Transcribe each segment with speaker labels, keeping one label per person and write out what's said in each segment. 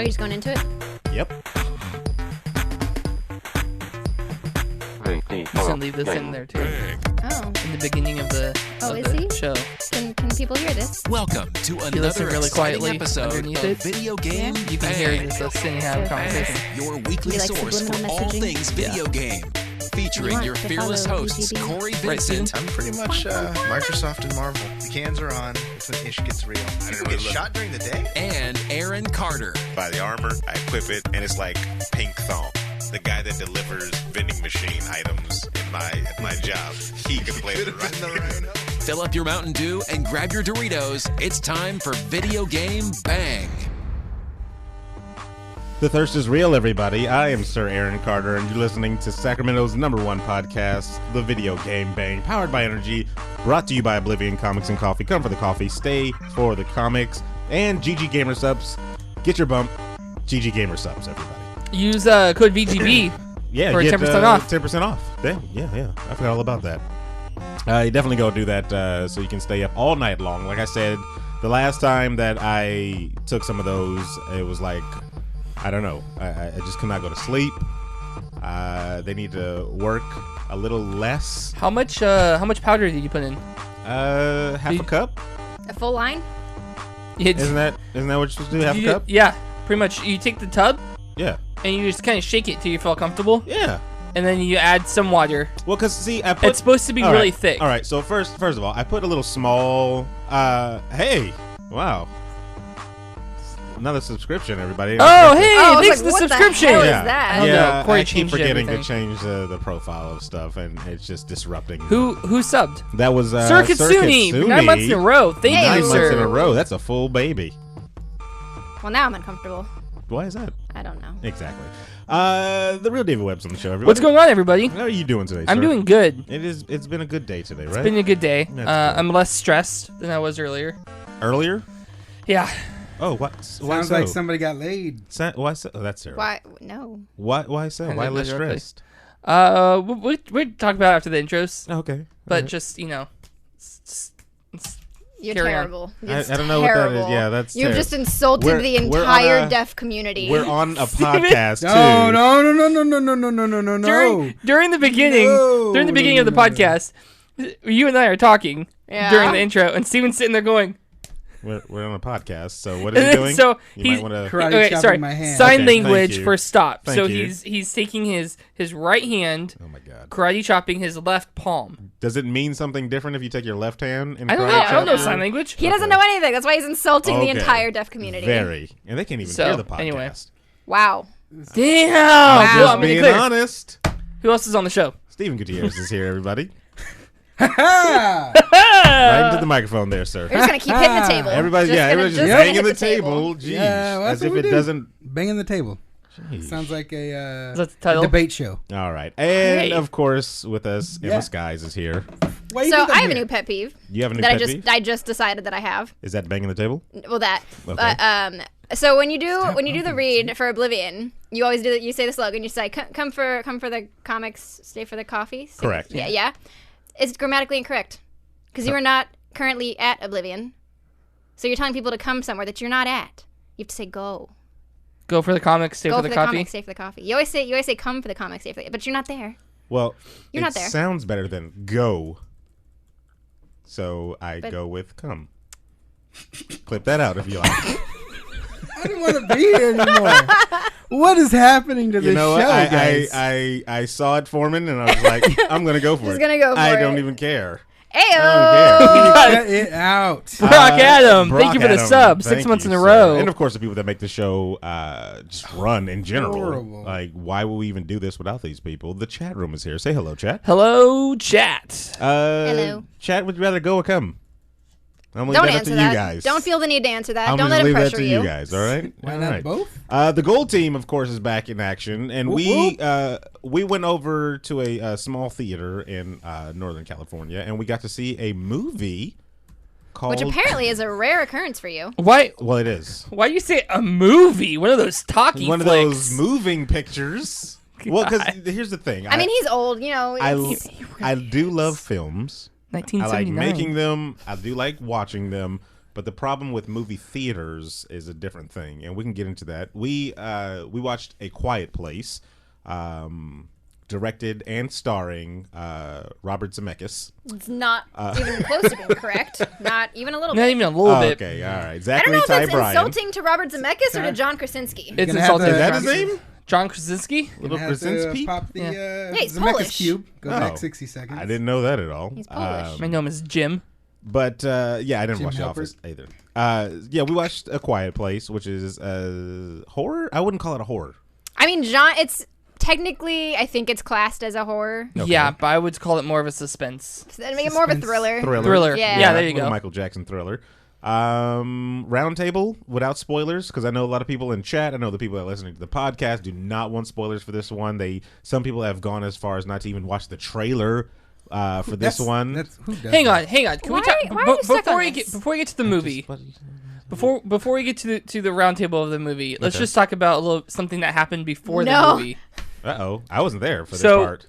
Speaker 1: you just going into it?
Speaker 2: Yep.
Speaker 3: He's gonna leave this in there too.
Speaker 1: Oh.
Speaker 3: In the beginning of the, show.
Speaker 1: Can people hear this?
Speaker 4: Welcome to another
Speaker 3: listen really quietly
Speaker 4: episode
Speaker 3: underneath
Speaker 4: of
Speaker 3: it.
Speaker 4: Video Game
Speaker 3: You can hear
Speaker 4: Bang,
Speaker 3: this us sitting and have a conversation.
Speaker 4: your weekly
Speaker 1: like
Speaker 4: source for
Speaker 1: subliminal
Speaker 4: all
Speaker 1: messaging?
Speaker 4: things video game. Featuring
Speaker 1: want
Speaker 4: your
Speaker 1: to
Speaker 4: fearless
Speaker 1: follow
Speaker 4: hosts,
Speaker 1: VGB?
Speaker 4: Corey
Speaker 3: Right, Steven?
Speaker 4: Vincent,
Speaker 5: I'm pretty much Microsoft and Marvel. The cans are on. It's when ish gets real. People get shot during the day?
Speaker 4: and Aaron Carter.
Speaker 6: Buy the armor, I equip it, and it's like pink thong. The guy that delivers vending machine items in my job, he could play the right.
Speaker 4: Fill up your Mountain Dew and grab your Doritos. It's time for Video Game Bang.
Speaker 2: The thirst is real, everybody. I am Sir Aaron Carter, and you're listening to Sacramento's #1 podcast, The Video Game Bang, powered by Energy, brought to you by Oblivion Comics and Coffee. Come for the coffee, stay for the comics, and GG Gamer Subs. Get your bump. GG Gamer Subs, everybody.
Speaker 3: Use code VGB
Speaker 2: Yeah,
Speaker 3: for
Speaker 2: get
Speaker 3: 10% off.
Speaker 2: 10% off. Damn, yeah. I forgot all about that. You definitely go do that so you can stay up all night long. Like I said, the last time that I took some of those, it was like, I don't know. I just could not go to sleep. They need to work a little less.
Speaker 3: How much powder did you put in?
Speaker 2: Half a cup.
Speaker 1: A full line?
Speaker 2: Isn't that what you're supposed to do? Half a cup.
Speaker 3: Yeah, pretty much. You take the tub
Speaker 2: Yeah.
Speaker 3: and you just kind of shake it till you feel comfortable,
Speaker 2: Yeah.
Speaker 3: and then you add some water.
Speaker 2: Well, cause see, I put.
Speaker 3: It's supposed to be
Speaker 2: all
Speaker 3: really
Speaker 2: right,
Speaker 3: thick.
Speaker 2: All right. So first of all, I put a little small. Hey, wow. Another subscription, everybody.
Speaker 3: Oh, hey,
Speaker 1: Oh, I was
Speaker 3: thanks
Speaker 1: like,
Speaker 3: for the
Speaker 1: what the
Speaker 3: subscription.
Speaker 1: hell is
Speaker 2: Yeah,
Speaker 1: that?
Speaker 3: I don't
Speaker 2: yeah.
Speaker 3: know. Corey
Speaker 2: I keep
Speaker 3: changed
Speaker 2: forgetting
Speaker 3: everything.
Speaker 2: to change the profile of stuff, and it's just disrupting.
Speaker 3: Who subbed?
Speaker 2: That was
Speaker 3: Sir Kitsune, 9 months in a row. Thank
Speaker 1: Hey,
Speaker 3: you,
Speaker 2: 9
Speaker 3: sir.
Speaker 2: months in a row. That's a full baby.
Speaker 1: Well, now I'm uncomfortable.
Speaker 2: Why is that?
Speaker 1: I don't know.
Speaker 2: Exactly. The real David Webb's on the show, everybody.
Speaker 3: What's going on, everybody?
Speaker 2: How are you doing today,
Speaker 3: I'm
Speaker 2: sir?
Speaker 3: doing good.
Speaker 2: It's been a good day today, right?
Speaker 3: It's been a good day.
Speaker 2: That's good.
Speaker 3: I'm less stressed than I was earlier.
Speaker 2: Earlier?
Speaker 3: Yeah.
Speaker 2: Oh, what? Why
Speaker 7: Sounds
Speaker 2: so?
Speaker 7: like somebody got laid.
Speaker 2: Why so? Oh, that's terrible.
Speaker 1: Why? No.
Speaker 2: Why so?
Speaker 3: I
Speaker 2: Why
Speaker 3: didn't
Speaker 2: less
Speaker 3: know directly.
Speaker 2: stressed?
Speaker 3: We'll talk about it after the intros,
Speaker 2: Oh, okay.
Speaker 3: but
Speaker 2: All
Speaker 3: just,
Speaker 1: You're
Speaker 3: Carry on.
Speaker 1: terrible.
Speaker 2: right.
Speaker 1: It's
Speaker 2: I don't know what that
Speaker 1: terrible.
Speaker 2: is. Yeah, that's
Speaker 1: You've
Speaker 2: terrible.
Speaker 1: just insulted
Speaker 2: We're-
Speaker 1: the
Speaker 2: we're on
Speaker 1: entire
Speaker 2: a-
Speaker 1: deaf community.
Speaker 2: We're on a podcast too.
Speaker 7: No.
Speaker 3: during the beginning
Speaker 7: No,
Speaker 3: during the beginning
Speaker 7: no,
Speaker 3: of the
Speaker 7: no, no.
Speaker 3: podcast, you and I are talking
Speaker 1: Yeah.
Speaker 3: during the intro, and Steven's sitting there going.
Speaker 2: We're on a podcast, so what is he doing?
Speaker 3: So
Speaker 2: you
Speaker 3: he's
Speaker 2: might want to.
Speaker 7: Karate
Speaker 3: okay,
Speaker 7: chopping
Speaker 3: sorry,
Speaker 7: my hand.
Speaker 3: sign
Speaker 2: Okay, thank
Speaker 3: language
Speaker 2: you.
Speaker 3: for stop.
Speaker 2: Thank
Speaker 3: so
Speaker 2: you.
Speaker 3: he's taking his right hand,
Speaker 2: Oh my God!
Speaker 3: karate chopping his left palm.
Speaker 2: Does it mean something different if you take your left hand and
Speaker 3: I don't
Speaker 2: karate
Speaker 3: know. I don't know
Speaker 2: chop?
Speaker 3: sign language.
Speaker 1: He doesn't know anything. That's why he's insulting the
Speaker 2: Okay.
Speaker 1: entire deaf community.
Speaker 2: Very, and they can't even
Speaker 3: So,
Speaker 2: hear the podcast.
Speaker 3: anyway.
Speaker 1: Wow.
Speaker 3: Damn.
Speaker 2: I'm
Speaker 3: Well,
Speaker 2: just
Speaker 3: I'm being
Speaker 2: being
Speaker 3: clear.
Speaker 2: honest.
Speaker 3: Who else is on the show?
Speaker 2: Stephen Gutierrez is here, everybody.
Speaker 7: Ha!
Speaker 2: Right into the microphone there, sir.
Speaker 1: We're just gonna keep hitting the table.
Speaker 2: Everybody,
Speaker 1: Just gonna-
Speaker 2: everybody's just
Speaker 1: gonna
Speaker 2: banging
Speaker 1: hit
Speaker 2: the table. Jeez,
Speaker 7: Yeah, well,
Speaker 2: as
Speaker 7: that's
Speaker 2: if
Speaker 7: what
Speaker 2: it
Speaker 7: we do.
Speaker 2: doesn't.
Speaker 7: Banging the table.
Speaker 2: Jeez.
Speaker 7: Sounds like
Speaker 3: Is that the title?
Speaker 7: debate show.
Speaker 2: All right, and
Speaker 3: Hey.
Speaker 2: of course, with us,
Speaker 7: Yeah.
Speaker 2: Emmaskies is here.
Speaker 7: Why you
Speaker 1: So
Speaker 7: think I'm
Speaker 1: I have a
Speaker 7: here?
Speaker 1: new pet peeve
Speaker 2: You have a new
Speaker 1: that
Speaker 2: pet peeve?
Speaker 1: I just decided that I have.
Speaker 2: Is that banging the table?
Speaker 1: Well, that.
Speaker 2: Okay.
Speaker 1: But so when you do the read for Oblivion, you always do you say the slogan. You say come for the comics, stay for the coffee. Stay-
Speaker 2: Correct.
Speaker 1: Yeah. It's grammatically incorrect because you are not currently at Oblivion. So you're telling people to come somewhere that you're not at. You have to say go.
Speaker 3: Go for the comics, stay
Speaker 1: Go
Speaker 3: for the coffee.
Speaker 1: comics, stay for the coffee. You always say come for the comics, stay for the, but you're not there.
Speaker 2: Well,
Speaker 1: You're
Speaker 2: it
Speaker 1: not there.
Speaker 2: sounds better than go. So I
Speaker 1: But-
Speaker 2: go with come. Clip that out if you like.
Speaker 7: I don't want to be here anymore. What is happening to
Speaker 2: You
Speaker 7: this
Speaker 2: know
Speaker 7: show,
Speaker 2: what?
Speaker 7: guys?
Speaker 2: I saw it forming and I was like, I'm gonna go for
Speaker 1: Just
Speaker 2: it.
Speaker 1: gonna go for
Speaker 2: I
Speaker 1: it.
Speaker 2: don't even care.
Speaker 1: Ayo!
Speaker 7: Cut it out.
Speaker 3: Brock Adam,
Speaker 2: Brock
Speaker 3: thank you for the
Speaker 2: Adam,
Speaker 3: sub. 6
Speaker 2: thank
Speaker 3: months
Speaker 2: you,
Speaker 3: in a
Speaker 2: sir.
Speaker 3: row.
Speaker 2: And of course, the people that make the show just run in general.
Speaker 7: Horrible.
Speaker 2: Like, why would we even do this without these people? The chat room is here. Say hello, chat.
Speaker 3: Hello, chat.
Speaker 1: Hello.
Speaker 2: Chat, would you rather go or come? I'm gonna
Speaker 1: Don't
Speaker 2: leave that up
Speaker 1: answer
Speaker 2: to
Speaker 1: that.
Speaker 2: you guys.
Speaker 1: Don't feel the need to answer that.
Speaker 2: I'm
Speaker 1: Don't
Speaker 2: gonna
Speaker 1: let it
Speaker 2: leave that
Speaker 1: pressure
Speaker 2: to you guys. All right.
Speaker 7: Why
Speaker 2: All
Speaker 7: not
Speaker 2: right.
Speaker 7: both?
Speaker 2: The gold team, of course, is back in action, and we went over to a small theater in Northern California, and we got to see a movie called.
Speaker 1: Which apparently is a rare occurrence for you.
Speaker 3: Why?
Speaker 2: Well, it is
Speaker 3: Why do you say a movie? One of those talkie
Speaker 2: one of
Speaker 3: flicks.
Speaker 2: those moving pictures. Well, because here's the thing.
Speaker 1: I mean, he's old, you know.
Speaker 2: I do love films. I like
Speaker 3: 1979.
Speaker 2: making them. I do like watching them. But the problem with movie theaters is a different thing, and we can get into that. We watched A Quiet Place, directed and starring Robert Zemeckis.
Speaker 1: It's not even close to being correct. Not even a little
Speaker 3: Not
Speaker 1: bit.
Speaker 3: even a little bit.
Speaker 2: Okay, all right.
Speaker 1: I don't
Speaker 2: Zachary
Speaker 1: know if
Speaker 2: Ty
Speaker 1: it's
Speaker 2: Bryan.
Speaker 1: insulting to Robert Zemeckis or to John Krasinski.
Speaker 3: It's
Speaker 7: Gonna have
Speaker 3: insulting.
Speaker 7: to-
Speaker 2: Is that his name?
Speaker 3: John Krasinski?
Speaker 2: Little
Speaker 7: Gonna have to,
Speaker 2: Krasinski?
Speaker 7: pop the
Speaker 1: he's
Speaker 7: Zemeckis
Speaker 1: Polish.
Speaker 7: cube. Go back
Speaker 2: Oh.
Speaker 7: 60 seconds.
Speaker 2: I didn't know that at all.
Speaker 1: He's Polish.
Speaker 3: My name is Jim.
Speaker 2: But yeah, I didn't
Speaker 7: Jim
Speaker 2: watch The
Speaker 7: Halpert.
Speaker 2: Office either. Yeah, we watched A Quiet Place, which is horror. I wouldn't call it a horror.
Speaker 1: I mean, John. It's technically, I think it's classed as a horor.
Speaker 2: Okay.
Speaker 3: Yeah, but I would call it more of a suspense.
Speaker 1: So that'd make it more of a thriller.
Speaker 3: Thriller.
Speaker 1: Yeah.
Speaker 3: Yeah, there you
Speaker 2: little
Speaker 3: go.
Speaker 2: Michael Jackson thriller. Roundtable without spoilers, because I know a lot of people in chat. I know the people that are listening to the podcast do not want spoilers for this one. Some people have gone as far as not to even watch the trailer for this one.
Speaker 7: Who does
Speaker 3: Hang
Speaker 7: that?
Speaker 3: on. Can we
Speaker 1: Why-
Speaker 3: talk
Speaker 1: why are you stuck
Speaker 3: before
Speaker 1: on
Speaker 3: we
Speaker 1: this?
Speaker 3: before we get to the movie? Before we get to the roundtable of the movie, let's
Speaker 2: Okay.
Speaker 3: just talk about a little something that happened before
Speaker 1: No.
Speaker 3: the movie.
Speaker 2: I wasn't there for this
Speaker 3: So
Speaker 2: part.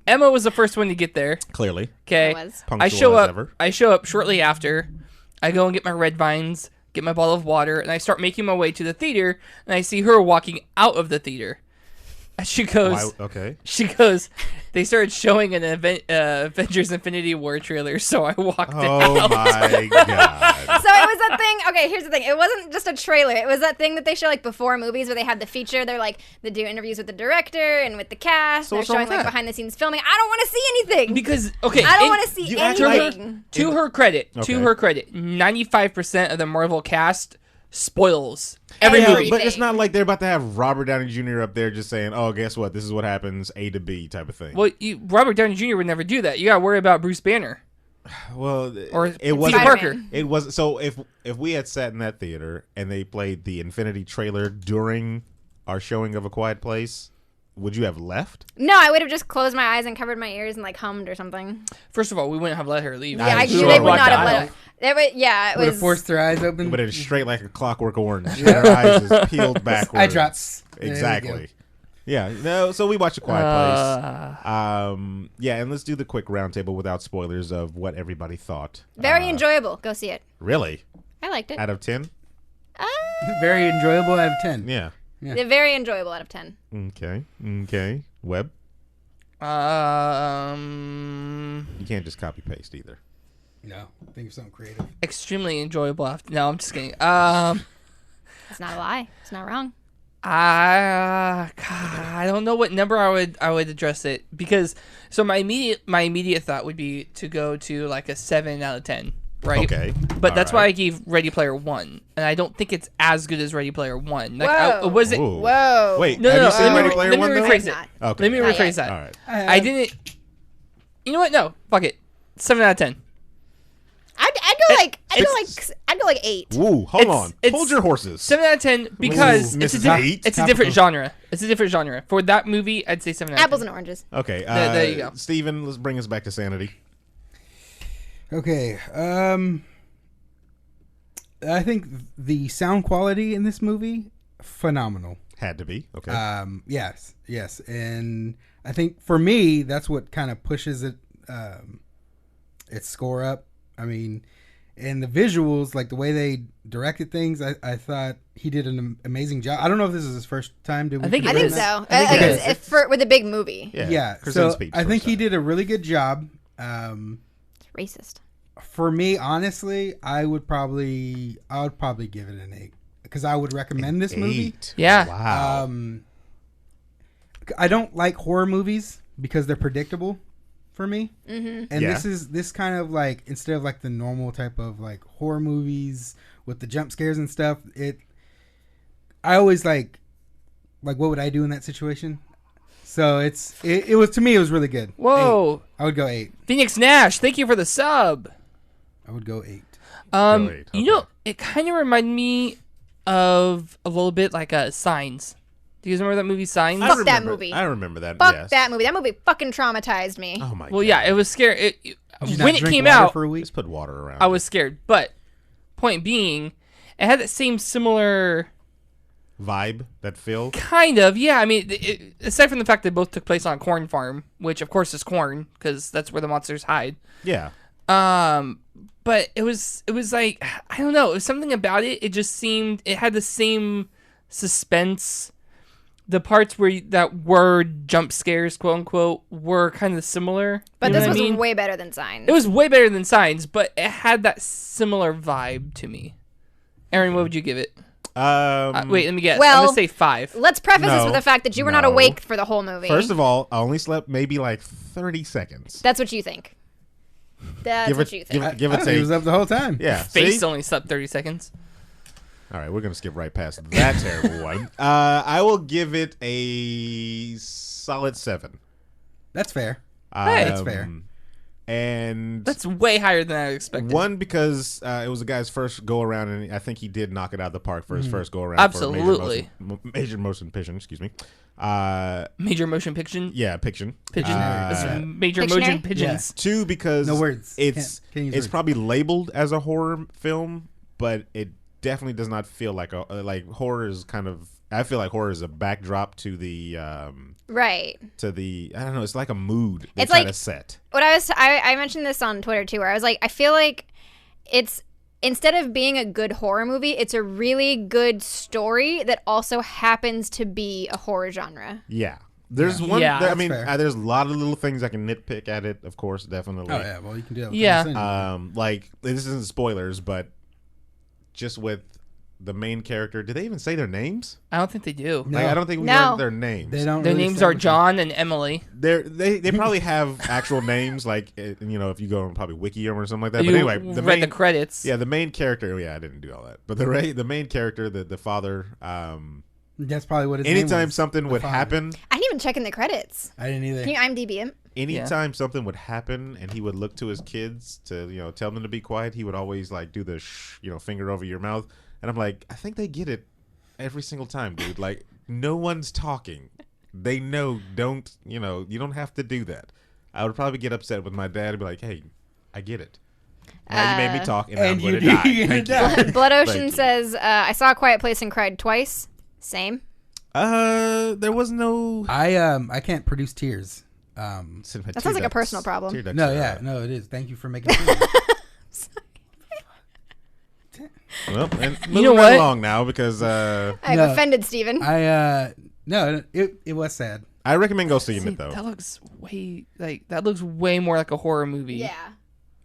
Speaker 3: Emma was the first one to get there.
Speaker 2: Clearly,
Speaker 3: Okay,
Speaker 1: I was.
Speaker 2: punctual
Speaker 3: I show
Speaker 2: as
Speaker 3: up.
Speaker 2: ever.
Speaker 3: I show up shortly after. I go and get my red vines, get my bottle of water, and I start making my way to the theater. And I see her walking out of the theater. And she goes.
Speaker 2: Why, okay.
Speaker 3: She goes. They started showing an Avengers Infinity War trailer, so I walked
Speaker 2: Oh
Speaker 3: out.
Speaker 2: my god.
Speaker 1: So it was that thing. Okay, here's the thing. It wasn't just a trailer. It was that thing that they show like before movies where they have the feature. They're like they do interviews with the director and with the cast.
Speaker 2: So
Speaker 1: They're
Speaker 2: what's wrong
Speaker 1: showing
Speaker 2: with
Speaker 1: like
Speaker 2: that?
Speaker 1: behind the scenes filming. I don't want to see anything.
Speaker 3: Because okay,
Speaker 1: I don't
Speaker 3: in-
Speaker 1: want to see
Speaker 2: you act like-
Speaker 1: anything.
Speaker 3: To her credit,
Speaker 2: Okay.
Speaker 3: 95% of the Marvel cast spoils every
Speaker 2: Yeah,
Speaker 3: movie.
Speaker 2: but it's not like they're about to have Robert Downey Jr. up there just saying, "Oh, guess what? This is what happens A to B" type of thing.
Speaker 3: Well, Robert Downey Jr. would never do that. You gotta worry about Bruce Banner
Speaker 2: Well,
Speaker 3: or
Speaker 2: it
Speaker 3: Peter
Speaker 2: wasn't.
Speaker 3: Parker.
Speaker 1: Spider-Man.
Speaker 2: It was so if we had sat in that theater and they played the Infinity trailer during our showing of A Quiet Place, would you have left?
Speaker 1: No, I would have just closed my eyes and covered my ears and like hummed or something.
Speaker 3: First of all, we wouldn't have let her leave.
Speaker 1: Yeah, I
Speaker 2: I'm
Speaker 1: knew
Speaker 2: sure
Speaker 1: they would
Speaker 2: walked
Speaker 1: not have
Speaker 2: out.
Speaker 1: let. It was, yeah, it
Speaker 7: Would have
Speaker 1: was.
Speaker 7: forced their eyes open.
Speaker 2: But it's straight like a clockwork orange. Their eyes is peeled backwards.
Speaker 7: Eye drops. There you
Speaker 2: Exactly.
Speaker 7: go.
Speaker 2: Yeah. No. So we watched A Quiet Place. Yeah, and let's do the quick roundtable without spoilers of what everybody thought.
Speaker 1: Very enjoyable. Go see it.
Speaker 2: Really,
Speaker 1: I liked it.
Speaker 2: out of 10?
Speaker 7: Very enjoyable out of 10.
Speaker 2: Yeah.
Speaker 1: They're very enjoyable out of 10.
Speaker 2: Okay. Webb. You can't just copy paste either.
Speaker 7: No, think of something creative.
Speaker 3: Extremely enjoyable. No, I'm just kidding.
Speaker 1: It's not a lie. It's not wrong.
Speaker 3: God, I don't know what number I would address it because my immediate thought would be to go to like a 7 out of 10, right?
Speaker 2: Okay.
Speaker 3: But
Speaker 2: All
Speaker 3: that's
Speaker 2: right.
Speaker 3: why I gave Ready Player One, and I don't think it's as good as Ready Player One. Like,
Speaker 1: Whoa.
Speaker 3: was it?
Speaker 2: Ooh.
Speaker 1: Whoa.
Speaker 2: Wait,
Speaker 3: No,
Speaker 2: have
Speaker 3: no,
Speaker 2: you seen
Speaker 3: let me
Speaker 2: Ready Player
Speaker 3: let me
Speaker 2: One though?
Speaker 3: rephrase it.
Speaker 1: Not.
Speaker 2: Okay.
Speaker 3: Let me
Speaker 1: Not
Speaker 3: rephrase
Speaker 1: yet.
Speaker 3: that.
Speaker 2: All right.
Speaker 3: I didn't. You know what? No, fuck it. 7 out of 10.
Speaker 1: I'd go like 8.
Speaker 2: Woo, hold
Speaker 3: It's-
Speaker 2: on.
Speaker 3: it's-
Speaker 2: Hold your horses.
Speaker 3: 7 out of 10 because
Speaker 2: Ooh,
Speaker 3: it's a
Speaker 2: Mrs.
Speaker 3: different.
Speaker 2: Eight.
Speaker 3: It's a different
Speaker 7: Topical.
Speaker 3: genre. It's a different genre. For that movie, I'd say 7 out of 10.
Speaker 1: Apples and oranges.
Speaker 2: Okay.
Speaker 3: There you go.
Speaker 2: Steven, let's bring us back to sanity.
Speaker 7: Okay. I think the sound quality in this movie, phenomenal.
Speaker 2: Had to be. Okay.
Speaker 7: Yes, and I think for me that's what kind of pushes it, its score up. I mean, and the visuals, like the way they directed things, I thought he did an amazing job. I don't know if this is his first time doing.
Speaker 3: I think
Speaker 1: I
Speaker 3: it
Speaker 1: think
Speaker 3: is.
Speaker 1: so.
Speaker 3: I think it
Speaker 1: It's with a big movie.
Speaker 7: Yeah,
Speaker 2: Kristen's
Speaker 7: so
Speaker 2: speech
Speaker 7: I think
Speaker 2: first
Speaker 7: he
Speaker 2: time.
Speaker 7: did a really good job.
Speaker 1: It's racist.
Speaker 7: For me, honestly, I would probably give it an 8 because I would recommend this movie.
Speaker 2: 8.
Speaker 3: Yeah.
Speaker 2: Wow.
Speaker 7: I don't like horror movies because they're predictable for me. Mm-hmm. And
Speaker 2: Yeah.
Speaker 7: this kind of like, instead of like the normal type of like horror movies with the jump scares and stuff, I always like what would I do in that situation? So it was, to me, it was really good.
Speaker 3: Whoa.
Speaker 7: 8. I would go 8.
Speaker 3: Phoenix Nash, thank you for the sub.
Speaker 7: I would go 8.
Speaker 2: Great,
Speaker 3: You know,
Speaker 2: okay.
Speaker 3: it kind of reminded me of a little bit like Signs. Do you guys remember that movie Signs?
Speaker 1: Fuck that
Speaker 2: remember-
Speaker 1: movie.
Speaker 2: I remember that.
Speaker 1: Fuck
Speaker 2: yes.
Speaker 1: that movie. That movie fucking traumatized me.
Speaker 2: Oh my god.
Speaker 3: Well, yeah, it was scary.
Speaker 7: Did you not
Speaker 3: When it
Speaker 7: drink
Speaker 3: came
Speaker 7: water
Speaker 3: out,
Speaker 7: for a week?
Speaker 2: Just put water around.
Speaker 3: I was scared. But point being, it had that same similar
Speaker 2: vibe, that feel.
Speaker 3: kind of. Yeah, I mean, aside from the fact they both took place on a corn farm, which of course is corn because that's where the monsters hide.
Speaker 2: Yeah.
Speaker 3: but it was like, I don't know, it was something about it. It just seemed it had the same suspense. The parts that were jump scares, quote unquote, were kind of similar.
Speaker 1: But
Speaker 3: you know
Speaker 1: this
Speaker 3: what
Speaker 1: was
Speaker 3: I mean?
Speaker 1: way better than Signs.
Speaker 3: It was way better than Signs, but it had that similar vibe to me. Aaron, what would you give it? Wait, let me guess.
Speaker 1: Well,
Speaker 3: I'm gonna say 5.
Speaker 1: Let's preface this
Speaker 2: No,
Speaker 1: with the fact that you were not
Speaker 2: no.
Speaker 1: awake for the whole movie.
Speaker 2: First of all, I only slept maybe like 30 seconds.
Speaker 1: That's what you think. That's
Speaker 2: Give
Speaker 1: what
Speaker 2: it,
Speaker 1: you think.
Speaker 2: give
Speaker 7: I
Speaker 2: it
Speaker 7: thought he was
Speaker 2: take.
Speaker 7: up the whole time.
Speaker 2: Yeah,
Speaker 3: Face
Speaker 2: see?
Speaker 3: only slept 30 seconds.
Speaker 2: All right, we're gonna skip right past that terrible one. I will give it a solid 7.
Speaker 7: That's fair.
Speaker 3: Hey.
Speaker 7: That's fair.
Speaker 2: And
Speaker 3: That's way higher than I expected.
Speaker 2: one, because it was the guy's first go around, and I think he did knock it out of the park for his first go around.
Speaker 3: Absolutely.
Speaker 2: For major motion picture. Excuse me.
Speaker 3: Major motion pigeon.
Speaker 2: Yeah, pigeon.
Speaker 3: Pigeon. That's major
Speaker 1: Pictionary?
Speaker 3: motion pigeons.
Speaker 2: 2, because
Speaker 7: No words.
Speaker 2: It's
Speaker 7: Can't use
Speaker 2: it's
Speaker 7: words.
Speaker 2: probably labeled as a horror film, but it definitely does not feel like a like horror is kind of. I feel like horror is a backdrop to the
Speaker 1: Right.
Speaker 2: I don't know. It's like a mood. They
Speaker 1: It's
Speaker 2: try
Speaker 1: like-
Speaker 2: to set.
Speaker 1: What I mentioned this on Twitter too, where I was like, I feel like it's instead of being a good horror movie, it's a really good story that also happens to be a horror genre.
Speaker 2: Yeah. There's
Speaker 7: Yeah.
Speaker 2: one.
Speaker 3: Yeah,
Speaker 2: I
Speaker 7: that's
Speaker 2: mean,
Speaker 7: fair.
Speaker 2: There's a lot of little things I can nitpick at it. Of course, definitely.
Speaker 7: Oh yeah, well you can do that. With
Speaker 3: Yeah.
Speaker 7: anything.
Speaker 2: Like this isn't spoilers, but just with the main character, did they even say their names?
Speaker 3: I don't think they do.
Speaker 7: No.
Speaker 2: Like, I don't think we
Speaker 1: No.
Speaker 2: learned their names.
Speaker 7: They don't.
Speaker 3: Their
Speaker 7: really
Speaker 3: names
Speaker 7: say
Speaker 3: are
Speaker 7: anything.
Speaker 3: John and Emily.
Speaker 2: They probably have actual names, like if you go on probably Wikium or something like that.
Speaker 3: You
Speaker 2: But anyway,
Speaker 3: read the credits.
Speaker 2: yeah, the main character. Yeah, I didn't do all that, but the main character, the father.
Speaker 7: That's probably what his name
Speaker 2: Anytime
Speaker 7: was.
Speaker 2: something would
Speaker 7: father.
Speaker 2: happen,
Speaker 1: I didn't even check in the credits.
Speaker 7: I didn't either.
Speaker 1: Can you IMDb him?
Speaker 2: anytime something would happen, and he would look to his kids to tell them to be quiet, he would always like do the finger over your mouth, and I'm like, I think they get it every single time, dude. Like no one's talking, they know. You don't have to do that. I would probably get upset with my dad and be like, hey, I get it. Now you made me talk, and I'm
Speaker 7: and
Speaker 2: going to
Speaker 7: you're
Speaker 2: die.
Speaker 7: gonna
Speaker 2: Thank
Speaker 7: die.
Speaker 2: you.
Speaker 1: Blood Ocean
Speaker 2: Thank you.
Speaker 1: says, I saw A Quiet Place and cried twice. Same.
Speaker 2: There was no.
Speaker 7: I can't produce tears.
Speaker 1: That sounds like a personal problem.
Speaker 2: Tear ducts
Speaker 7: No,
Speaker 2: are
Speaker 7: yeah,
Speaker 2: out.
Speaker 7: no, it is. Thank you for making sure.
Speaker 2: Well, and
Speaker 3: You
Speaker 2: moving
Speaker 3: know
Speaker 2: right
Speaker 3: what?
Speaker 2: along now because
Speaker 1: I've
Speaker 7: No.
Speaker 1: offended Steven.
Speaker 7: No, it was sad.
Speaker 2: I recommend go seeing
Speaker 3: See,
Speaker 2: it though.
Speaker 3: that looks way more like a horror movie.
Speaker 1: Yeah.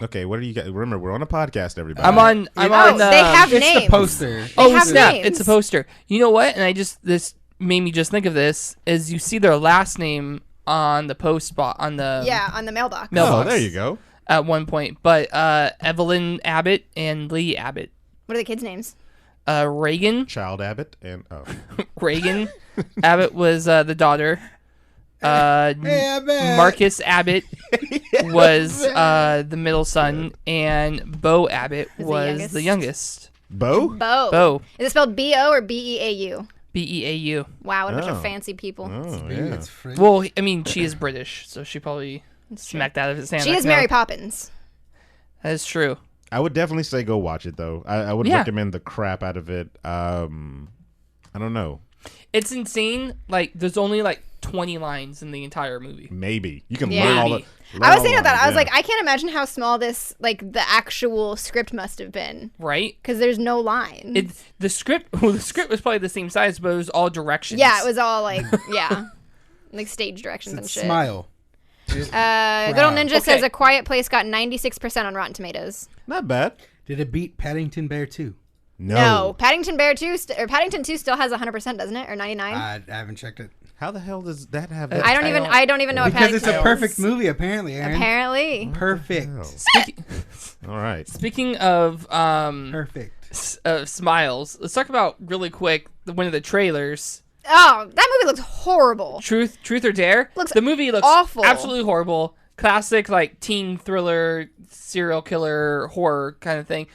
Speaker 2: Okay, what do you guys? Remember, we're on a podcast, everybody.
Speaker 3: I'm on.
Speaker 1: They have
Speaker 7: It's
Speaker 1: names.
Speaker 7: the poster.
Speaker 3: Oh
Speaker 1: have
Speaker 3: snap!
Speaker 1: names.
Speaker 3: It's a poster. You know what? And this made me just think of this. Is you see their last name on the post spot on the
Speaker 1: Yeah, on the mailbox.
Speaker 2: Oh,
Speaker 3: mailbox.
Speaker 2: there you go.
Speaker 3: At one point, but Evelyn Abbott and Lee Abbott,
Speaker 1: What are the kids' names?
Speaker 3: Reagan
Speaker 2: Child Abbott and
Speaker 3: Reagan Abbott was the daughter.
Speaker 7: Abbott.
Speaker 3: Marcus Abbott was the middle son, and Bo Abbott was the youngest.
Speaker 2: Bo.
Speaker 1: Bo.
Speaker 3: Bo.
Speaker 1: Is it spelled B-O or B-E-A-U?
Speaker 3: B-E-A-U.
Speaker 1: Wow, what a bunch
Speaker 2: Oh.
Speaker 1: of fancy people.
Speaker 2: Oh yeah.
Speaker 7: It's free.
Speaker 3: Well, I mean, she is British, so she probably smacked out of his hand.
Speaker 1: She is Mary Poppins.
Speaker 3: That is true.
Speaker 2: I would definitely say go watch it though. I would
Speaker 3: Yeah.
Speaker 2: recommend the crap out of it. I don't know.
Speaker 3: It's insane. Like, there's only like 20 lines in the entire movie.
Speaker 2: Maybe you can
Speaker 1: Yeah.
Speaker 2: learn all the.
Speaker 3: Maybe.
Speaker 1: I was thinking
Speaker 2: learn
Speaker 1: about that.
Speaker 2: all
Speaker 1: I was
Speaker 2: the-
Speaker 1: like, I can't imagine how small this, like, the actual script must have been.
Speaker 3: Right?
Speaker 1: Because there's no line.
Speaker 3: The script was probably the same size, but it was all directions.
Speaker 1: Yeah, it was all, like, yeah. Like, stage directions and shit.
Speaker 7: Smile.
Speaker 1: Good old Ninja says
Speaker 3: Okay.
Speaker 1: A Quiet Place got 96% on Rotten Tomatoes.
Speaker 2: not bad.
Speaker 7: Did it beat Paddington Bear 2?
Speaker 1: No. Paddington Bear 2, or Paddington 2 still has 100%, doesn't it? Or 99?
Speaker 7: I haven't checked it.
Speaker 2: How the hell does that have?
Speaker 3: I
Speaker 2: That?
Speaker 1: I don't even know what
Speaker 7: Because it's
Speaker 1: Paddington
Speaker 7: a
Speaker 1: is.
Speaker 7: perfect movie, apparently, Aaron.
Speaker 1: Apparently.
Speaker 7: Perfect.
Speaker 2: All right.
Speaker 3: Speaking of
Speaker 7: Perfect.
Speaker 3: smiles, let's talk about really quick one of the trailers.
Speaker 1: Oh, that movie looks horrible.
Speaker 3: Truth or Dare.
Speaker 1: Looks
Speaker 3: the movie looks
Speaker 1: awful.
Speaker 3: absolutely horrible. Classic like teen thriller, serial killer horror kind of thing.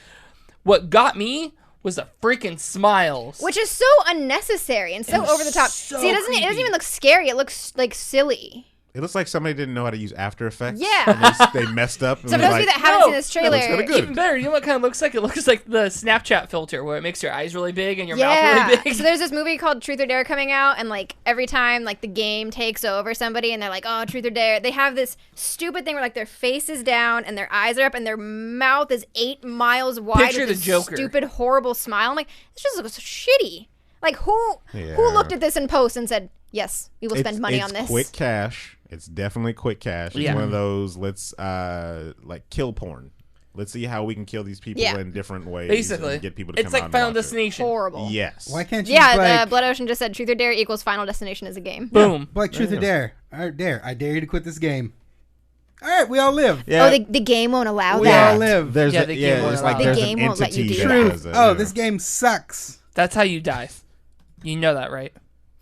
Speaker 3: What got me was the freaking smiles.
Speaker 1: Which is so unnecessary and so
Speaker 3: was
Speaker 1: over the top.
Speaker 3: so
Speaker 1: See, it doesn't
Speaker 3: creepy.
Speaker 1: even look scary. It looks like silly.
Speaker 2: It looks like somebody didn't know how to use After Effects.
Speaker 1: Yeah.
Speaker 2: And they messed up. And
Speaker 1: So for
Speaker 2: was
Speaker 1: those of you
Speaker 2: like,
Speaker 1: that haven't seen this
Speaker 2: that looks
Speaker 1: trailer,
Speaker 2: kinda good.
Speaker 3: Even better, you know what kind of looks like? It looks like the Snapchat filter where it makes your eyes really big and your mouth
Speaker 1: yeah.
Speaker 3: really big.
Speaker 1: So there's this movie called Truth or Dare coming out, and like every time like the game takes over somebody, and they're like, "Oh, Truth or Dare," they have this stupid thing where like their face is down and their eyes are up, and their mouth is 8 miles wide.
Speaker 3: Picture
Speaker 1: with
Speaker 3: the
Speaker 1: this
Speaker 3: Joker.
Speaker 1: Stupid, horrible smile. I'm like, this just looks so shitty. Like who looked at this in post and said, "Yes, we will spend money on this."
Speaker 2: It's quick cash. It's definitely quick cash. It's
Speaker 3: Yeah.
Speaker 2: one of those let's like kill porn. Let's see how we can kill these people
Speaker 1: Yeah.
Speaker 2: in different ways.
Speaker 3: Basically,
Speaker 2: and get people to
Speaker 3: it's
Speaker 2: come out
Speaker 3: like
Speaker 2: and
Speaker 3: Final
Speaker 2: watch it.
Speaker 3: Destination.
Speaker 1: Horrible.
Speaker 2: Yes.
Speaker 7: Why can't you?
Speaker 1: Yeah,
Speaker 7: like,
Speaker 1: Blood Ocean just said Truth or Dare equals Final Destination as a game.
Speaker 3: Boom.
Speaker 7: like Truth or Dare. All right, Dare. I dare you to quit this game. All right, we all live.
Speaker 2: Yeah.
Speaker 1: Oh, the game won't allow
Speaker 7: We
Speaker 1: that.
Speaker 7: all live.
Speaker 2: There's
Speaker 3: Yeah,
Speaker 2: a,
Speaker 3: the game won't
Speaker 2: it's
Speaker 3: allow
Speaker 2: like
Speaker 3: it.
Speaker 2: there's
Speaker 1: The
Speaker 2: an
Speaker 1: game won't let you
Speaker 2: entity
Speaker 1: do
Speaker 2: that
Speaker 1: that.
Speaker 2: does it,
Speaker 7: Oh,
Speaker 2: yeah.
Speaker 7: this game sucks.
Speaker 3: That's how you die. You know that, right?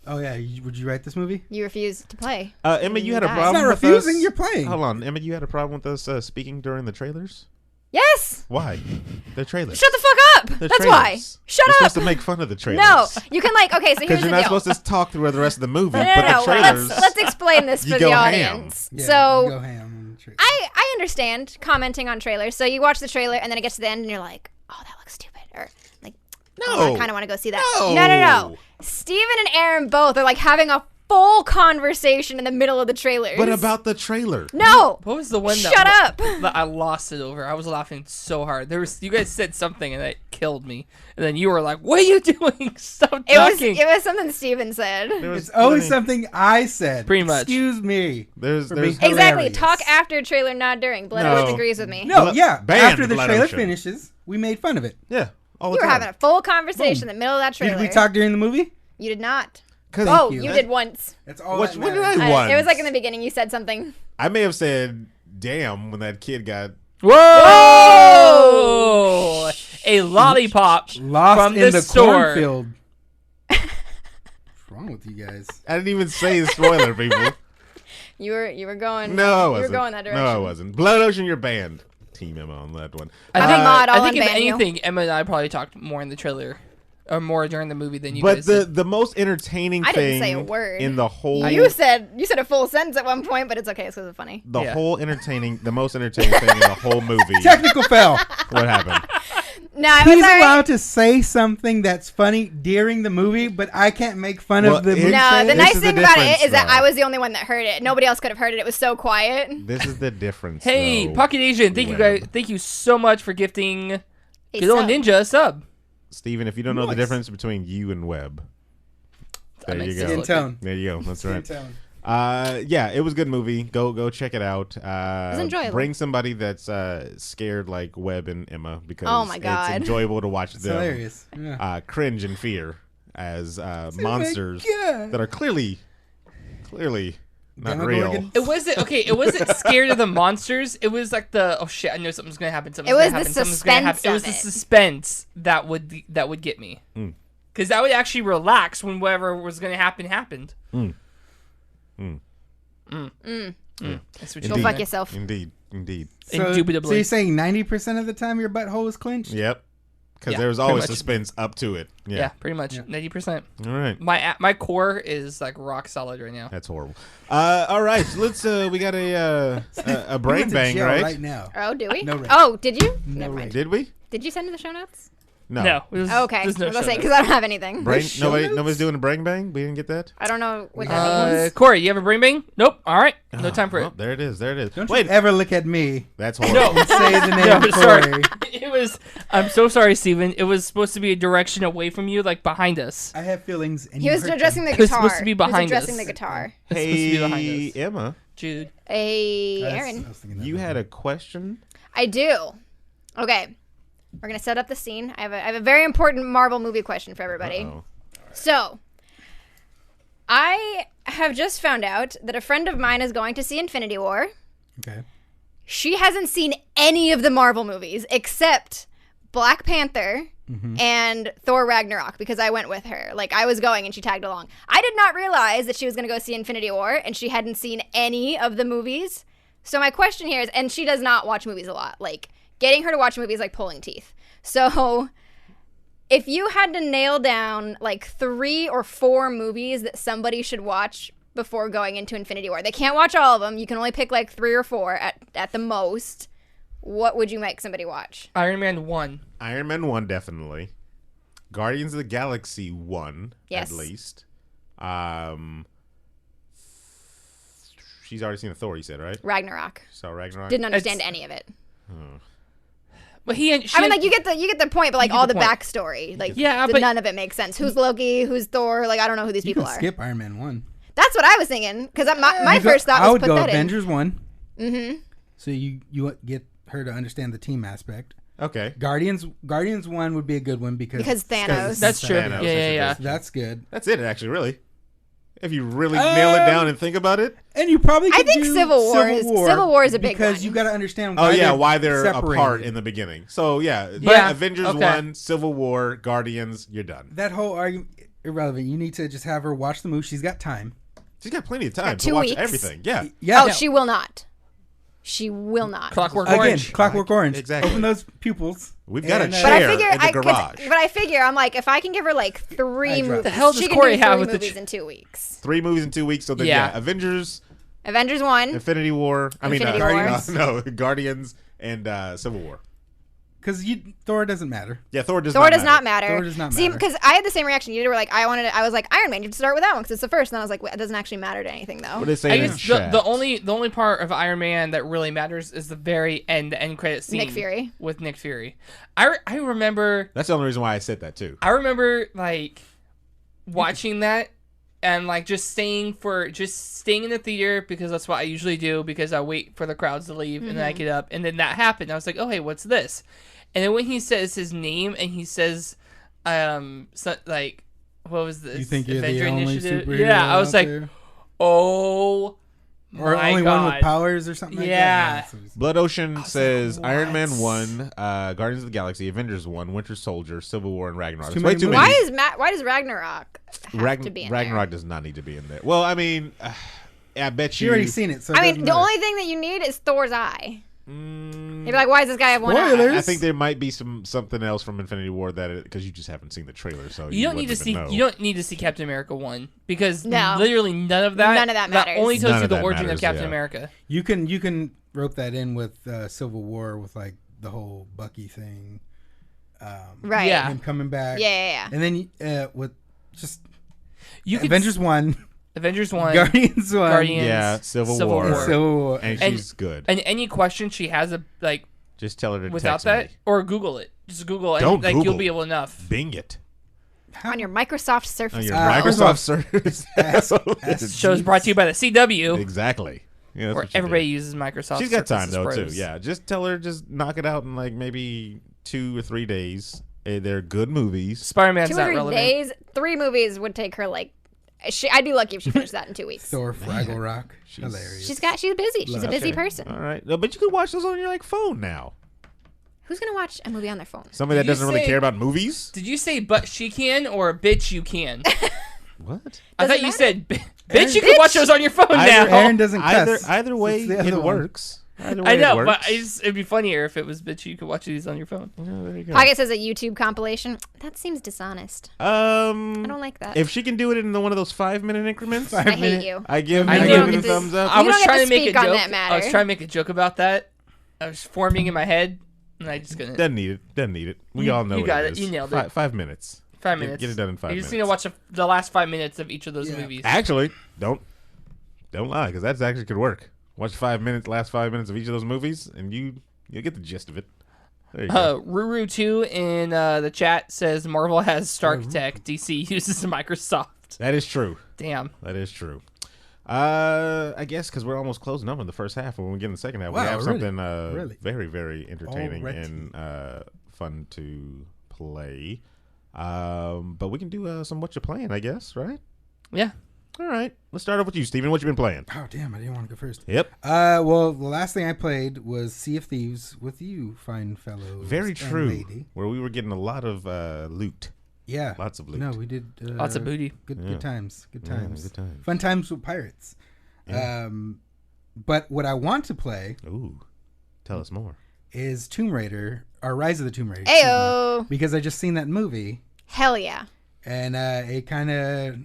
Speaker 7: Oh yeah, would you write this movie?
Speaker 1: You refuse to play.
Speaker 2: Emma, you had a
Speaker 1: It's
Speaker 2: problem
Speaker 7: It's not
Speaker 2: with
Speaker 7: refusing.
Speaker 2: us?
Speaker 7: You're playing.
Speaker 2: Hold on, Emma, you had a problem with us speaking during the trailers?
Speaker 1: Yes.
Speaker 2: Why? They're trailers.
Speaker 1: Shut the fuck up.
Speaker 2: They're
Speaker 1: That's
Speaker 2: trailers.
Speaker 1: why. Shut
Speaker 2: You're
Speaker 1: up.
Speaker 2: supposed to make fun of the trailers.
Speaker 1: No, you can like. Okay, so
Speaker 2: Because
Speaker 1: here's the
Speaker 2: you're not
Speaker 1: deal.
Speaker 2: supposed to talk through the rest of the movie,
Speaker 1: No,
Speaker 2: but
Speaker 1: no,
Speaker 2: the trailers.
Speaker 1: let's explain this
Speaker 2: You
Speaker 1: for
Speaker 2: go
Speaker 1: the
Speaker 2: ham.
Speaker 1: audience.
Speaker 7: Yeah,
Speaker 1: So
Speaker 7: you go ham on the trailer.
Speaker 1: I understand commenting on trailers. So you watch the trailer and then it gets to the end and you're like, oh, that looks stupid, or like, oh, I kind of want to go see that.
Speaker 2: No.
Speaker 1: No. Steven and Aaron both are like having a full conversation in the middle of the trailers.
Speaker 2: But about the trailer.
Speaker 1: no.
Speaker 3: What was the one that
Speaker 1: Shut up.
Speaker 3: that I lost it over? I was laughing so hard. You guys said something and it killed me. And then you were like, "What are you doing? Stop talking."
Speaker 1: It was something Steven said.
Speaker 2: There was
Speaker 7: It's always
Speaker 2: plenty-
Speaker 7: something I said.
Speaker 3: Pretty much.
Speaker 7: Excuse me.
Speaker 2: There's
Speaker 7: being
Speaker 1: Exactly.
Speaker 7: hilarious.
Speaker 1: Talk after trailer, not during. Blood
Speaker 2: No.
Speaker 1: Ocean agrees with me.
Speaker 7: No,
Speaker 2: Bl-
Speaker 7: yeah.
Speaker 2: banned
Speaker 7: After the
Speaker 2: Blood
Speaker 7: trailer
Speaker 2: Ocean.
Speaker 7: finishes, we made fun of it.
Speaker 2: yeah. All the
Speaker 1: You were
Speaker 2: time.
Speaker 1: having a full conversation in the middle of that trailer.
Speaker 7: Did we talk during the movie?
Speaker 1: You did not.
Speaker 2: 'Cause-
Speaker 1: Oh,
Speaker 7: you.
Speaker 1: you did once.
Speaker 7: That's all.
Speaker 2: What-
Speaker 7: that
Speaker 2: what did
Speaker 7: matters.
Speaker 2: I-
Speaker 1: It
Speaker 2: Once.
Speaker 1: was like in the beginning. You said something.
Speaker 2: I may have said, "Damn," when that kid got.
Speaker 3: Whoa! A lollipop
Speaker 7: Lost
Speaker 3: from
Speaker 7: in
Speaker 3: the
Speaker 7: the
Speaker 3: store.
Speaker 7: cornfield. What's wrong with you guys?
Speaker 2: I didn't even say the spoiler, people.
Speaker 1: You were going.
Speaker 2: No, I
Speaker 1: you
Speaker 2: wasn't.
Speaker 1: were going that direction.
Speaker 2: No, I wasn't. Blood Ocean, you're banned. Team Emma on that one.
Speaker 1: I'm a mod. I'll
Speaker 3: I think if
Speaker 1: unban you.
Speaker 3: anything, Emma and I probably talked more in the trailer, or more during the movie than you
Speaker 2: But
Speaker 3: guys did.
Speaker 2: the most entertaining
Speaker 1: I didn't
Speaker 2: thing
Speaker 1: say a word.
Speaker 2: in the whole
Speaker 1: You said a full sentence at one point, but it's okay. It's because it's funny.
Speaker 2: the
Speaker 3: Yeah.
Speaker 2: whole the most entertaining thing in the whole movie.
Speaker 7: Technical fail.
Speaker 2: What happened?
Speaker 1: No, it was
Speaker 7: He's
Speaker 1: alright.
Speaker 7: allowed to say something that's funny during the movie, but I can't make fun
Speaker 2: Well,
Speaker 7: of the
Speaker 2: it-
Speaker 7: movie.
Speaker 1: No, the
Speaker 2: This
Speaker 1: nice
Speaker 2: is the
Speaker 1: thing about it
Speaker 2: difference,
Speaker 1: is that
Speaker 2: though.
Speaker 1: I was the only one that heard it. Nobody else could have heard it. It was so quiet.
Speaker 2: This is the difference.
Speaker 3: Hey,
Speaker 2: though.
Speaker 3: Pocket Asian, thank you
Speaker 2: Webb.
Speaker 3: guys. Thank you so much for gifting
Speaker 1: Hey,
Speaker 3: good old
Speaker 1: sub.
Speaker 3: Ninja a sub.
Speaker 2: Steven, if you don't know the
Speaker 7: Nice.
Speaker 2: difference between you and Webb, there
Speaker 3: makes
Speaker 2: you
Speaker 3: sense.
Speaker 2: go.
Speaker 7: Skin tone.
Speaker 2: There you go. That's
Speaker 7: Skin
Speaker 2: right.
Speaker 7: tone.
Speaker 2: Yeah, it was a good movie. Go check it out.
Speaker 1: enjoyable.
Speaker 2: Bring somebody that's scared like Webb and Emma because
Speaker 1: Oh my God.
Speaker 2: it's enjoyable to watch
Speaker 7: It's
Speaker 2: them
Speaker 7: hilarious. Yeah.
Speaker 2: cringe in fear as monsters
Speaker 7: God.
Speaker 2: that are clearly not real.
Speaker 7: Demogorgon?
Speaker 3: It wasn't okay. It wasn't scared of the monsters. It was like the oh shit, I know something's gonna happen. Something's
Speaker 1: It was
Speaker 3: gonna happen.
Speaker 1: the
Speaker 3: Something's gonna happen.
Speaker 1: suspense
Speaker 3: It was
Speaker 1: of
Speaker 3: the
Speaker 1: it.
Speaker 3: suspense that would get me. Because that would actually relax when whatever was gonna happen happened. That's what
Speaker 1: Go
Speaker 3: you
Speaker 1: fuck
Speaker 3: mean.
Speaker 1: yourself.
Speaker 2: Indeed.
Speaker 7: So
Speaker 3: Indubitably.
Speaker 7: you're saying 90% of the time your butthole is clenched?
Speaker 2: Yep. Because
Speaker 3: Yeah,
Speaker 2: there was
Speaker 3: pretty
Speaker 2: always
Speaker 3: much.
Speaker 2: suspense up to it.
Speaker 3: Yeah,
Speaker 2: Yeah.
Speaker 3: pretty much 90%.
Speaker 2: All right.
Speaker 3: My core is like rock solid right now.
Speaker 2: That's horrible. All right. So let's. We got a
Speaker 7: We
Speaker 2: brain
Speaker 7: went to
Speaker 2: bang,
Speaker 7: jail
Speaker 2: right?
Speaker 7: right now.
Speaker 1: Oh, do we?
Speaker 7: No rating.
Speaker 1: Oh, did you?
Speaker 7: No
Speaker 1: Never mind.
Speaker 7: rating.
Speaker 2: Did we?
Speaker 1: Did you send in the show notes?
Speaker 3: No, it was,
Speaker 1: Oh, okay.
Speaker 3: there's no
Speaker 1: I was gonna
Speaker 3: show
Speaker 1: say
Speaker 3: notes.
Speaker 1: because I don't have anything.
Speaker 2: Brain.
Speaker 7: show notes?
Speaker 2: Nobody's doing a brain bang. We didn't get that.
Speaker 1: I don't know what that means.
Speaker 3: Corey, you have a brain bang? Nope. All right, no time for
Speaker 2: Oh,
Speaker 3: it.
Speaker 2: there it is. There it is.
Speaker 7: Don't
Speaker 2: Wait.
Speaker 7: you ever look at me
Speaker 2: That's horrible.
Speaker 7: and say the name
Speaker 3: No, sorry.
Speaker 7: Corey.
Speaker 3: It was. I'm so sorry, Steven. It was supposed to be a direction away from you, like behind us.
Speaker 7: I have feelings. And
Speaker 1: He
Speaker 7: you
Speaker 1: was
Speaker 7: hurt
Speaker 1: addressing
Speaker 7: them.
Speaker 1: the
Speaker 3: It was
Speaker 1: guitar.
Speaker 3: supposed to be behind
Speaker 1: he was addressing
Speaker 3: us.
Speaker 1: the guitar.
Speaker 3: It's supposed to be
Speaker 2: Hey,
Speaker 3: behind us.
Speaker 2: Emma,
Speaker 3: Jude.
Speaker 1: Hey,
Speaker 7: That's-
Speaker 1: Aaron.
Speaker 7: I was thinking that
Speaker 2: you
Speaker 7: was
Speaker 2: had
Speaker 7: me.
Speaker 2: a question.
Speaker 1: I do. Okay. We're going to set up the scene. I have a very important Marvel movie question for everybody.
Speaker 2: Uh-oh.
Speaker 1: So, I have just found out that a friend of mine is going to see Infinity War.
Speaker 7: Okay.
Speaker 1: She hasn't seen any of the Marvel movies except Black Panther and Thor Ragnarok because I went with her. Like, I was going and she tagged along. I did not realize that she was going to go see Infinity War and she hadn't seen any of the movies. So my question here is, and she does not watch movies a lot. Like, getting her to watch movies is like pulling teeth. So if you had to nail down like 3 or 4 movies that somebody should watch before going into Infinity War. They can't watch all of them. You can only pick like 3 or 4 at the most. What would you make somebody watch?
Speaker 3: Iron Man 1.
Speaker 2: Iron Man 1, definitely. Guardians of the Galaxy 1,
Speaker 1: Yes.
Speaker 2: at least. She's already seen the Thor, you said, right?
Speaker 1: Ragnarok.
Speaker 2: So Ragnarok.
Speaker 1: Didn't understand any of it.
Speaker 3: But
Speaker 1: I mean, like you get the point, but like all the
Speaker 3: point.
Speaker 1: backstory, like
Speaker 3: Yeah, but-
Speaker 1: none of it makes sense. Who's Loki? Who's Thor? Like I don't know who these
Speaker 7: You
Speaker 1: people
Speaker 7: can
Speaker 1: are.
Speaker 7: skip Iron Man 1.
Speaker 1: That's what I was thinking because my first thought
Speaker 7: I
Speaker 1: was
Speaker 7: would
Speaker 1: put
Speaker 7: go
Speaker 1: that
Speaker 7: Avengers 1.
Speaker 1: Mm-hmm.
Speaker 7: So you get her to understand the team aspect.
Speaker 2: Okay.
Speaker 7: Guardians 1 would be a good one because
Speaker 1: Thanos.
Speaker 3: That's true.
Speaker 2: Thanos,
Speaker 3: Yeah.
Speaker 7: That's good.
Speaker 2: That's it, actually, really. If you really nail it down and think about it.
Speaker 7: And you probably could
Speaker 1: I think
Speaker 7: do
Speaker 1: Civil War is a big
Speaker 7: because
Speaker 1: one.
Speaker 7: you got to understand
Speaker 2: Why they're
Speaker 7: separated.
Speaker 2: apart in the beginning. So, yeah.
Speaker 3: Yeah,
Speaker 2: Avengers
Speaker 3: okay.
Speaker 2: 1, Civil War, Guardians, you're done.
Speaker 7: That whole argument irrelevant. You need to just have her watch the movie. She's got time.
Speaker 2: She's got plenty of time to
Speaker 1: 2
Speaker 2: watch
Speaker 1: weeks.
Speaker 2: everything. Yeah.
Speaker 7: Yeah.
Speaker 1: Oh, she will not. She will not.
Speaker 3: Clockwork
Speaker 7: Again,
Speaker 3: Orange.
Speaker 7: Clockwork Orange.
Speaker 2: Exactly.
Speaker 7: Open those pupils.
Speaker 2: We've got a
Speaker 7: And,
Speaker 2: chair
Speaker 1: But I figure
Speaker 2: in the garage.
Speaker 1: but I figure I'm like if I can give her like 3 movies,
Speaker 3: The hell does
Speaker 1: she can
Speaker 3: Corey
Speaker 1: do 3
Speaker 3: have with the
Speaker 1: movies in 2 weeks.
Speaker 2: 3 movies in 2 weeks. So then,
Speaker 3: Yeah.
Speaker 2: Avengers,
Speaker 1: Avengers 1.
Speaker 2: Infinity War.
Speaker 1: Infinity War.
Speaker 2: No, Guardians and Civil War.
Speaker 7: Because Thor doesn't matter.
Speaker 2: Yeah, Thor does
Speaker 1: Thor
Speaker 2: not
Speaker 1: does not
Speaker 2: matter.
Speaker 1: matter.
Speaker 7: Thor does not
Speaker 1: See,
Speaker 7: matter.
Speaker 1: because I had the same reaction. You were like, I was like, Iron Man. You have to start with that one because it's the first. And I was like, wait, it doesn't actually matter to anything though.
Speaker 2: What is
Speaker 3: I
Speaker 2: saying in
Speaker 3: guess
Speaker 2: chat?
Speaker 3: the only part of Iron Man that really matters is the very end, the end credit scene.
Speaker 1: Nick Fury.
Speaker 3: With Nick Fury. I remember
Speaker 2: That's the only reason why I said that, too.
Speaker 3: I remember like watching that and like just staying in the theater because that's what I usually do because I wait for the crowds to leave and then I get up and then that happened. I was like, oh hey, what's this? And then when he says his name and he says, like, what was this?
Speaker 7: You think you're
Speaker 3: Avenger
Speaker 7: the only
Speaker 3: Initiative?
Speaker 7: superhero
Speaker 3: Yeah, I was
Speaker 7: out
Speaker 3: like,
Speaker 7: there?
Speaker 3: oh
Speaker 7: Or
Speaker 3: my
Speaker 7: only
Speaker 3: God.
Speaker 7: one with powers or something like
Speaker 3: Yeah.
Speaker 7: that?
Speaker 2: Blood Ocean says
Speaker 3: like,
Speaker 2: Iron Man
Speaker 3: what?
Speaker 2: 1, Guardians of the Galaxy, Avengers 1, Winter Soldier, Civil War, and Ragnarok.
Speaker 7: Too
Speaker 2: It's way
Speaker 7: many
Speaker 2: too
Speaker 7: movies.
Speaker 2: many.
Speaker 1: Why does Ragnarok have to be in
Speaker 2: Ragnarok
Speaker 1: there?
Speaker 2: does not need to be in there. Well, I mean, I bet you.
Speaker 7: You already seen it. So it
Speaker 1: I mean,
Speaker 7: doesn't
Speaker 1: the
Speaker 7: matter.
Speaker 1: only thing that you need is Thor's eye. You'd be like, why does this guy have one
Speaker 7: Spoilers.
Speaker 1: eye?
Speaker 2: I think there might be something else from Infinity War that because you just haven't seen the trailer, so
Speaker 3: You don't need to
Speaker 2: wouldn't
Speaker 3: see.
Speaker 2: even know.
Speaker 3: You don't need to see Captain America 1 because
Speaker 1: No.
Speaker 3: literally none of that.
Speaker 1: None of that matters.
Speaker 3: only tells
Speaker 2: None
Speaker 3: you
Speaker 2: of
Speaker 3: the
Speaker 2: that
Speaker 3: origin
Speaker 2: matters,
Speaker 3: of Captain
Speaker 2: yeah.
Speaker 3: America.
Speaker 7: You can rope that in with Civil War with like the whole Bucky thing.
Speaker 1: Right.
Speaker 3: Yeah.
Speaker 7: Him coming back.
Speaker 1: Yeah.
Speaker 7: And then with just
Speaker 3: You could
Speaker 7: Avengers 1,
Speaker 3: Avengers 1,
Speaker 7: Guardians 1,
Speaker 3: Guardians,
Speaker 2: Yeah, Civil War.
Speaker 7: Civil War.
Speaker 2: and
Speaker 3: And-
Speaker 2: she's good.
Speaker 3: and any question she has, like
Speaker 2: Just tell her to
Speaker 3: without
Speaker 2: text
Speaker 3: that,
Speaker 2: me.
Speaker 3: or Google it. Just Google it.
Speaker 2: Don't
Speaker 3: and, like
Speaker 2: Google.
Speaker 3: you'll be able enough.
Speaker 2: Bing it
Speaker 1: On your Microsoft Surface.
Speaker 2: on your
Speaker 7: first
Speaker 2: Microsoft
Speaker 7: off,
Speaker 2: service.
Speaker 7: ask
Speaker 3: Show is brought to you by the CW,
Speaker 2: Exactly. Yeah, that's
Speaker 3: where
Speaker 2: what you
Speaker 3: everybody
Speaker 2: do.
Speaker 3: uses Microsoft.
Speaker 2: She's got time
Speaker 3: Surface
Speaker 2: though
Speaker 3: Pros.
Speaker 2: too. Yeah, just tell her just knock it out in like maybe 2 or 3 days. They're good movies.
Speaker 3: Spider-Man's
Speaker 1: 2
Speaker 3: not
Speaker 1: or 3
Speaker 3: relevant.
Speaker 1: days, 3 movies would take her like. I'd be lucky if she finished that in 2 weeks.
Speaker 7: Thor, Fraggle Rock. Hilarious.
Speaker 1: She's busy. She's a busy person.
Speaker 2: All right, no, but you can watch those on your like phone now.
Speaker 1: Who's gonna watch a movie on their phone?
Speaker 2: Somebody that
Speaker 3: Did you
Speaker 2: doesn't really
Speaker 3: say-
Speaker 2: care about movies.
Speaker 3: Did you say but she can or bitch you can?
Speaker 2: What?
Speaker 3: I thought
Speaker 1: Doesn't
Speaker 3: you said bitch.
Speaker 7: Aaron-
Speaker 3: You can watch those on your phone now.
Speaker 7: Aaron doesn't cuss.
Speaker 2: Either way,
Speaker 7: It's the other
Speaker 2: it
Speaker 7: one.
Speaker 2: works. Either way
Speaker 3: I know,
Speaker 2: it
Speaker 3: but
Speaker 2: works.
Speaker 3: it'd be funnier if it was bitch. You could watch these on your phone.
Speaker 2: There you go.
Speaker 1: Pocket says a YouTube compilation. That seems dishonest. I don't like that.
Speaker 2: If she can do it in one of those 5-minute increments,
Speaker 1: I hate you.
Speaker 2: I give
Speaker 3: I
Speaker 2: I
Speaker 3: know.
Speaker 2: give
Speaker 3: You
Speaker 2: it a
Speaker 1: don't get
Speaker 2: thumbs
Speaker 1: to-
Speaker 2: up.
Speaker 3: I
Speaker 1: You
Speaker 3: was
Speaker 1: don't get
Speaker 3: trying
Speaker 1: to
Speaker 3: to make a
Speaker 1: speak on
Speaker 3: joke.
Speaker 1: that matter.
Speaker 3: I was trying to make a joke about that. I was forming in my head, and I just couldn't.
Speaker 2: Doesn't need it. Doesn't need it. We
Speaker 3: You-
Speaker 2: all know
Speaker 3: you
Speaker 2: what
Speaker 3: got
Speaker 2: it
Speaker 3: it.
Speaker 2: is.
Speaker 3: You nailed it.
Speaker 2: 5 minutes.
Speaker 3: 5
Speaker 2: Get-
Speaker 3: minutes.
Speaker 2: Get it done in 5
Speaker 3: You
Speaker 2: minutes.
Speaker 3: just need to watch the last 5 minutes of each of those
Speaker 7: Yeah.
Speaker 3: movies.
Speaker 2: Actually, don't lie because that's actually could work. Watch 5 minutes, last 5 minutes of each of those movies, and you'll get the gist of it. There you go.
Speaker 3: Ruru2 in the chat says Marvel has Stark Tech. DC uses Microsoft.
Speaker 2: That is true.
Speaker 3: Damn.
Speaker 2: That is true. I guess because we're almost closing up in the first half. When we get in the second half, we
Speaker 7: Wow,
Speaker 2: have
Speaker 7: really?
Speaker 2: something
Speaker 7: Really?
Speaker 2: very, very entertaining
Speaker 7: Already.
Speaker 2: and fun to play. But we can do some what you're playing, I guess, right?
Speaker 3: Yeah.
Speaker 2: All right. Let's start off with you, Steven. What you been playing?
Speaker 7: Oh, damn. I didn't want to go first.
Speaker 2: Yep.
Speaker 7: Well, the last thing I played was Sea of Thieves with you, fine fellows.
Speaker 2: Very
Speaker 7: and
Speaker 2: true.
Speaker 7: lady.
Speaker 2: Where we were getting a lot of loot.
Speaker 7: Yeah.
Speaker 2: Lots of loot.
Speaker 7: No, we did.
Speaker 3: Lots of booty.
Speaker 7: Good,
Speaker 2: Yeah.
Speaker 7: good times. Good
Speaker 2: Yeah,
Speaker 7: times.
Speaker 2: good times.
Speaker 7: Fun times with pirates.
Speaker 2: Yeah.
Speaker 7: But what I want to play
Speaker 2: Ooh. Tell us more.
Speaker 7: is Tomb Raider, or Rise of the Tomb Raider. excuse me,
Speaker 1: Ayo.
Speaker 7: because I just seen that movie,
Speaker 1: Hell yeah.
Speaker 7: and it kind of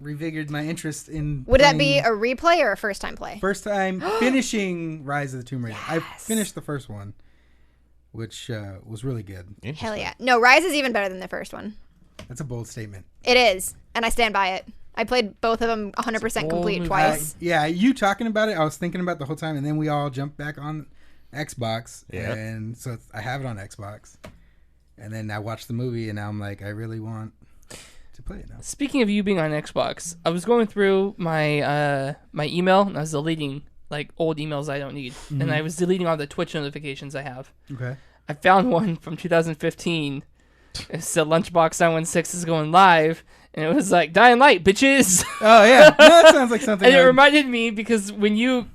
Speaker 7: revigored my interest in.
Speaker 1: Would that be
Speaker 7: playing
Speaker 1: a replay or a first time play?
Speaker 7: first time finishing Rise of the Tomb Raider? I finished the first one, which was really good.
Speaker 1: Hell yeah. No, Rise is even better than the first one.
Speaker 7: That's a bold statement.
Speaker 1: It is, and I stand by it. I played both of them 100% complete
Speaker 3: movie.
Speaker 1: twice.
Speaker 7: Yeah, you talking about it, I was thinking about it the whole time, and then we all jumped back on Xbox,
Speaker 2: Yeah.
Speaker 7: and so I have it on Xbox. And then I watched the movie, and now I'm like, I really want to play it now.
Speaker 3: Speaking of you being on Xbox, I was going through my my email and I was deleting like old emails I don't need, and I was deleting all the Twitch notifications I have.
Speaker 7: Okay.
Speaker 3: I found one from 2015. It said Lunchbox 916 is going live, and it was like Dying Light, bitches.
Speaker 7: Oh yeah, no, that sounds like something.
Speaker 3: And it reminded me because when you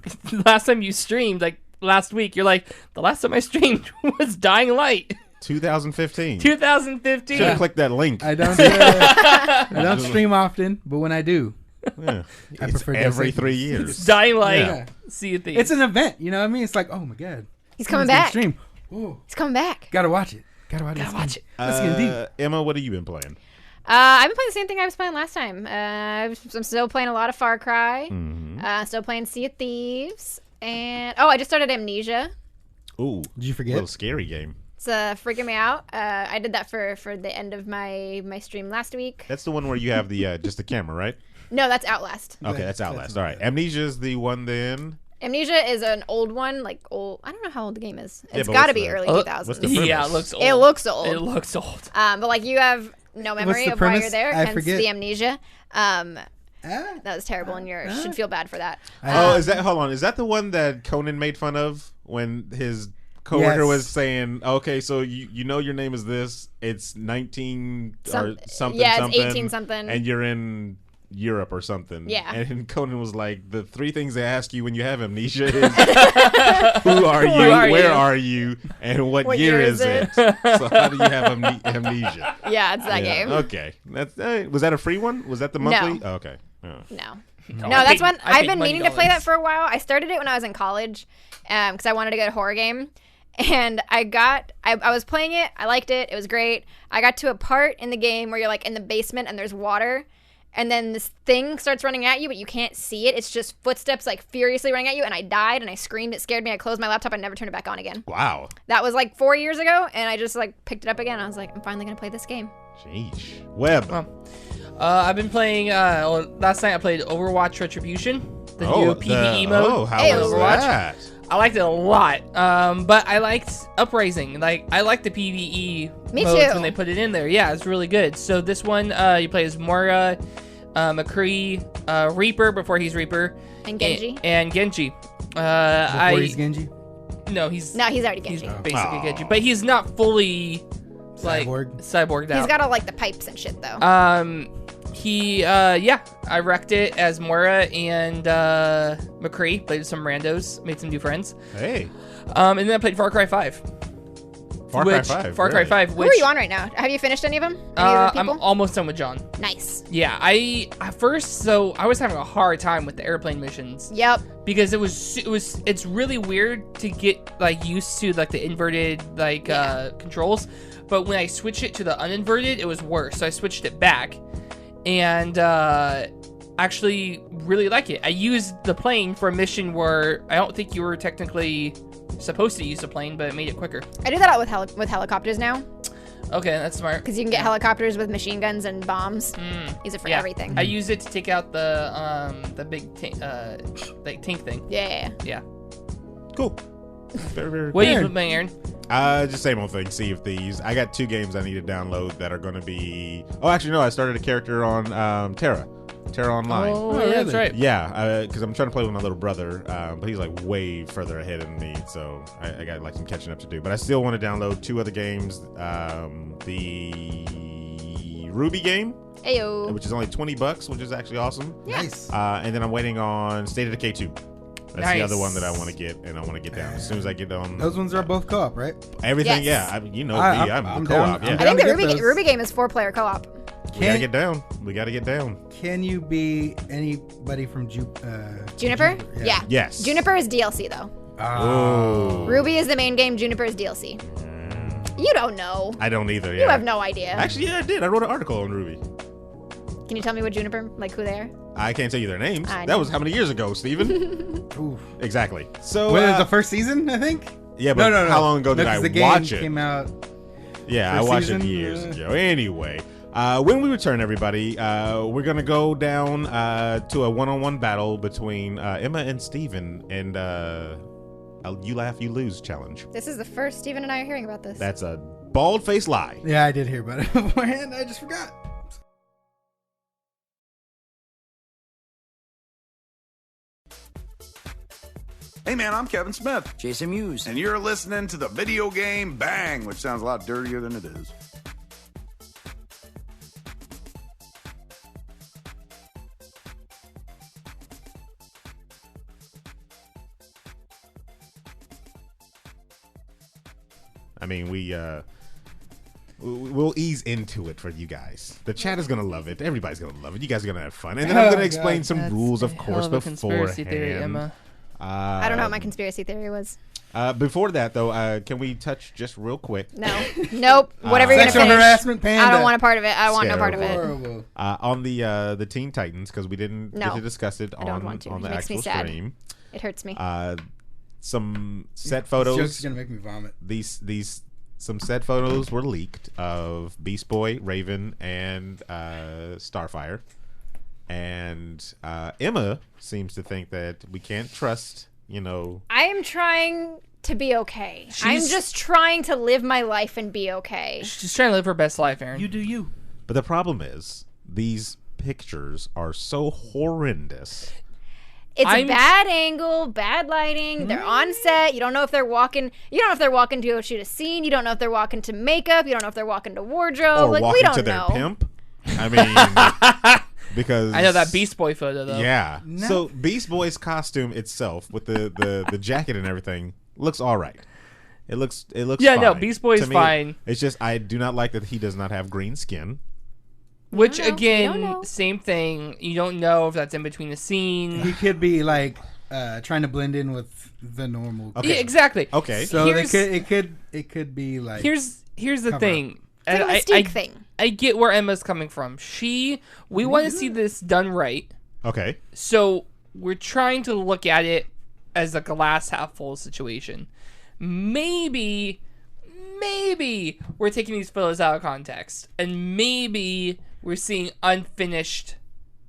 Speaker 3: last time you streamed, like last week, you're like, the last time I streamed was Dying Light.
Speaker 2: 2015.
Speaker 3: 2015.
Speaker 2: Should have clicked that link.
Speaker 7: I don't. I don't stream often, but when I do,
Speaker 2: Yeah.
Speaker 7: I
Speaker 2: It's
Speaker 7: prefer
Speaker 2: every
Speaker 7: Death
Speaker 2: 3
Speaker 7: Sentence.
Speaker 2: years.
Speaker 3: Dying Light.
Speaker 7: Yeah.
Speaker 3: See you things.
Speaker 7: It's an event. You know what I mean? It's like, oh my god,
Speaker 1: He's coming
Speaker 7: someone's gonna
Speaker 1: back.
Speaker 7: Stream. Oh,
Speaker 1: He's coming back.
Speaker 7: gotta watch it. Gotta watch it. Let's get deep.
Speaker 2: Emma, what have you been playing?
Speaker 1: I've been playing the same thing I was playing last time. I'm still playing a lot of Far Cry. Still playing Sea of Thieves. And, I just started Amnesia.
Speaker 2: Ooh.
Speaker 7: Did you
Speaker 2: A
Speaker 7: forget?
Speaker 2: little scary game.
Speaker 1: It's freaking me out. I did that for the end of my stream last week.
Speaker 2: That's the one where you have the just the camera, right?
Speaker 1: No, that's Outlast.
Speaker 2: Okay, that's Outlast. All right. Amnesia's the one then.
Speaker 1: Amnesia is an old one, like old. I don't know how old the game is.
Speaker 2: Yeah,
Speaker 1: It's
Speaker 2: but
Speaker 1: got to
Speaker 2: what's
Speaker 1: be
Speaker 2: the-
Speaker 1: early
Speaker 2: what's
Speaker 1: 2000s.
Speaker 2: the
Speaker 3: yeah,
Speaker 2: premise?
Speaker 3: it looks old.
Speaker 1: It looks old.
Speaker 3: It looks old.
Speaker 1: But like you have no memory
Speaker 7: the
Speaker 1: of why you're
Speaker 7: premise?
Speaker 1: there,
Speaker 7: I
Speaker 1: hence
Speaker 7: forget.
Speaker 1: the amnesia. That
Speaker 7: Ah,
Speaker 1: was terrible, and you should feel bad for that.
Speaker 2: Oh, is that? Hold on. Is that the one that Conan made fun of when his coworker
Speaker 7: Yes.
Speaker 2: was saying, "Okay, so you know your name is this. It's 19 or something.
Speaker 1: yeah, it's
Speaker 2: something,
Speaker 1: 18 something.
Speaker 2: and you're in Europe or something."
Speaker 1: Yeah.
Speaker 2: And Conan was like, "The 3 things they ask you when you have amnesia is who are you,
Speaker 3: are
Speaker 2: where
Speaker 3: you?
Speaker 2: are you, and what
Speaker 1: What
Speaker 2: year
Speaker 1: year
Speaker 2: is
Speaker 1: is
Speaker 2: it? So how do you have amnesia?"
Speaker 1: Yeah, it's that
Speaker 2: Yeah,
Speaker 1: game.
Speaker 2: Okay, that's was that a free one? Was that the monthly?
Speaker 1: No.
Speaker 2: Oh, okay. Oh.
Speaker 1: No.
Speaker 3: No,
Speaker 1: No,
Speaker 3: I
Speaker 1: that's
Speaker 3: paid-
Speaker 1: one.
Speaker 3: I
Speaker 1: I've
Speaker 3: paid
Speaker 1: been
Speaker 3: money
Speaker 1: meaning to play
Speaker 3: dollars.
Speaker 1: that for a while. I started it when I was in college because I wanted to get a horror game. And I was playing it. I liked it. It was great. I got to a part in the game where you're like in the basement and there's water. And then this thing starts running at you, but you can't see it. It's just footsteps like furiously running at you. And I died and I screamed. It scared me. I closed my laptop. I never turned it back on again.
Speaker 2: Wow.
Speaker 1: That was like 4 years ago. And I just like picked it up again. I was like, I'm finally going to play this game.
Speaker 2: Sheesh. Webb.
Speaker 3: I've been playing. Last night I played Overwatch Retribution, the new PvE mode.
Speaker 2: Oh, how
Speaker 1: Hey,
Speaker 2: was
Speaker 1: Overwatch.
Speaker 2: that?
Speaker 3: I liked it a lot, but I liked Uprising. Like I liked the PvE
Speaker 1: Me
Speaker 3: modes
Speaker 1: too.
Speaker 3: when they put it in there. Yeah, it's really good. So this one, you play as Moira, McCree, Reaper before he's Reaper,
Speaker 1: And Genji.
Speaker 3: and Genji.
Speaker 7: before he's Genji.
Speaker 3: No, he's
Speaker 1: Already
Speaker 3: he's
Speaker 1: Genji.
Speaker 3: basically
Speaker 2: Aw.
Speaker 3: Genji, but he's not fully like cyborged out.
Speaker 1: He's got all like the pipes and shit though.
Speaker 3: I wrecked it as Moira and McCree. Played with some randos, made some new friends.
Speaker 2: Hey.
Speaker 3: And then I played Far Cry 5.
Speaker 2: Far Cry 5.
Speaker 3: Far Cry
Speaker 2: really?
Speaker 3: 5.
Speaker 1: Who
Speaker 3: Which,
Speaker 1: are you on right now? Have you finished any of them? Any of the
Speaker 3: I'm
Speaker 1: people?
Speaker 3: almost done with John.
Speaker 1: Nice.
Speaker 3: Yeah, I was having a hard time with the airplane missions
Speaker 1: Yep.
Speaker 3: because it's really weird to get like used to like the inverted like controls, but when I switched it to the uninverted, it was worse. So I switched it back, and actually really like it. I used the plane for a mission where I don't think you were technically supposed to use the plane, but it made it quicker.
Speaker 1: I do that a lot with helicopters now
Speaker 3: Okay, that's smart.
Speaker 1: because you can get helicopters with machine guns and bombs. Use it for everything.
Speaker 3: I use it to take out the big like tank thing.
Speaker 1: Yeah.
Speaker 3: Yeah.
Speaker 2: Cool. Very, very
Speaker 3: What
Speaker 2: cool.
Speaker 3: are you playing, Aaron?
Speaker 2: Just same old thing. Sea of Thieves. I got 2 games I need to download that are going to be. Oh, actually, no. I started a character on Terra Online.
Speaker 3: Oh,
Speaker 7: really?
Speaker 3: that's right.
Speaker 2: Yeah, because I'm trying to play with my little brother, but he's like way further ahead than me, so I got like some catching up to do. But I still want to download 2 other games. The RWBY game,
Speaker 1: Ayo.
Speaker 2: which is only $20, which is actually awesome.
Speaker 7: Nice.
Speaker 2: And then I'm waiting on State of Decay 2. That's the
Speaker 3: Nice.
Speaker 2: other one that I want to get, and I want to get down as soon as I get on.
Speaker 7: Those ones are both co-op, right?
Speaker 2: Everything,
Speaker 1: Yes.
Speaker 2: yeah. You know
Speaker 7: I-
Speaker 2: me, I'm
Speaker 7: I'm
Speaker 2: co-op.
Speaker 7: down.
Speaker 2: Yeah,
Speaker 7: I'm
Speaker 1: I
Speaker 7: down
Speaker 1: think the
Speaker 7: to get those.
Speaker 1: RWBY game is 4-player co-op.
Speaker 2: we gotta get down. We gotta get down.
Speaker 7: Can you be anybody from
Speaker 1: Juniper? Yeah.
Speaker 2: Yes.
Speaker 1: Juniper is DLC though.
Speaker 2: Oh.
Speaker 1: Ruby is the main game. Juniper is DLC. You don't know.
Speaker 2: I don't either. Yeah.
Speaker 1: You have no idea.
Speaker 2: Actually, yeah, I did. I wrote an article on RWBY.
Speaker 1: Can you tell me what Juniper, like who they are?
Speaker 2: I can't tell you their names.
Speaker 1: I
Speaker 2: That
Speaker 1: know.
Speaker 2: was how many years ago, Steven?
Speaker 7: Oof.
Speaker 2: Exactly. So
Speaker 7: What is the first season? I think.
Speaker 2: yeah, but
Speaker 7: No.
Speaker 2: how long ago did
Speaker 7: 'cause
Speaker 2: I
Speaker 7: the game
Speaker 2: watch it?
Speaker 7: Came out.
Speaker 2: Yeah, I
Speaker 7: first
Speaker 2: watched
Speaker 7: season,
Speaker 2: it years ago. Anyway, when we return, everybody, we're gonna go down to a one-on-one battle between Emma and Steven, and you laugh, you lose challenge.
Speaker 1: This is the first Steven and I are hearing about this.
Speaker 2: That's a bald-faced lie.
Speaker 7: Yeah, I did hear about it beforehand. I just forgot.
Speaker 8: Hey man, I'm Kevin Smith,
Speaker 9: Jason Mewes.
Speaker 8: and you're listening to the Video Game Bang, which sounds a lot dirtier than it is.
Speaker 2: I mean, we'll ease into it for you guys. The chat is gonna love it. Everybody's gonna love it. You guys are gonna have fun, and then I'm
Speaker 7: Oh,
Speaker 2: gonna explain
Speaker 7: God.
Speaker 2: some
Speaker 3: That's
Speaker 2: rules, of
Speaker 3: a
Speaker 2: course,
Speaker 3: hell of a conspiracy theory,
Speaker 2: beforehand.
Speaker 3: Emma.
Speaker 1: I don't know what my conspiracy theory was.
Speaker 2: Before that, though, can we touch just real quick
Speaker 1: No. Nope. Whatever you're gonna
Speaker 7: Sexual
Speaker 1: finish.
Speaker 7: harassment, Panda.
Speaker 1: I don't want a part of it. I want no part of it.
Speaker 7: Horrible.
Speaker 2: on the Teen Titans, because we didn't
Speaker 1: No.
Speaker 2: get to discuss it
Speaker 1: I don't want to.
Speaker 2: on the
Speaker 1: It makes me
Speaker 2: actual
Speaker 1: sad.
Speaker 2: stream.
Speaker 1: It hurts me.
Speaker 2: Some set
Speaker 7: This joke's
Speaker 2: photos.
Speaker 7: gonna make me vomit.
Speaker 2: Some set photos were leaked of Beast Boy, Raven, and Starfire, and Emma seems to think that we can't trust.
Speaker 1: I am trying to be okay. I'm
Speaker 3: She's-
Speaker 1: just trying to live my life and be okay.
Speaker 3: She's trying to live her best life, Aaron.
Speaker 7: You do you.
Speaker 2: But the problem is these pictures are so horrendous.
Speaker 1: It's
Speaker 3: I'm-
Speaker 1: a bad angle, bad lighting. They're on set. You don't know if they're walking. You don't know if they're walking to go shoot a scene. You don't know if they're walking to makeup. You don't know if they're walking to wardrobe.
Speaker 2: Or
Speaker 1: Like we
Speaker 2: walking
Speaker 1: don't
Speaker 2: to their
Speaker 1: know.
Speaker 2: pimp. I mean, because
Speaker 3: I know that Beast Boy photo though.
Speaker 2: Yeah.
Speaker 7: No.
Speaker 2: So Beast Boy's costume itself, with the jacket and everything, looks all right. It looks.
Speaker 3: Yeah,
Speaker 2: fine.
Speaker 3: no, Beast Boy's
Speaker 2: To me,
Speaker 3: fine.
Speaker 2: It's just I do not like that he does not have green skin.
Speaker 3: Which
Speaker 1: don't know. We
Speaker 3: again,
Speaker 1: don't know.
Speaker 3: same thing. You don't know if that's in between the scene.
Speaker 7: He could be like trying to blend in with the normal.
Speaker 2: Okay.
Speaker 3: Yeah, exactly.
Speaker 2: Okay.
Speaker 7: So
Speaker 3: Here's-
Speaker 7: it could be like
Speaker 3: Here's the
Speaker 7: Cover
Speaker 3: thing.
Speaker 1: It's like a mystique thing.
Speaker 3: I get where Emma's coming from. We want to see this done right.
Speaker 2: Okay.
Speaker 3: So we're trying to look at it as like a glass half full situation. Maybe we're taking these photos out of context, and maybe we're seeing unfinished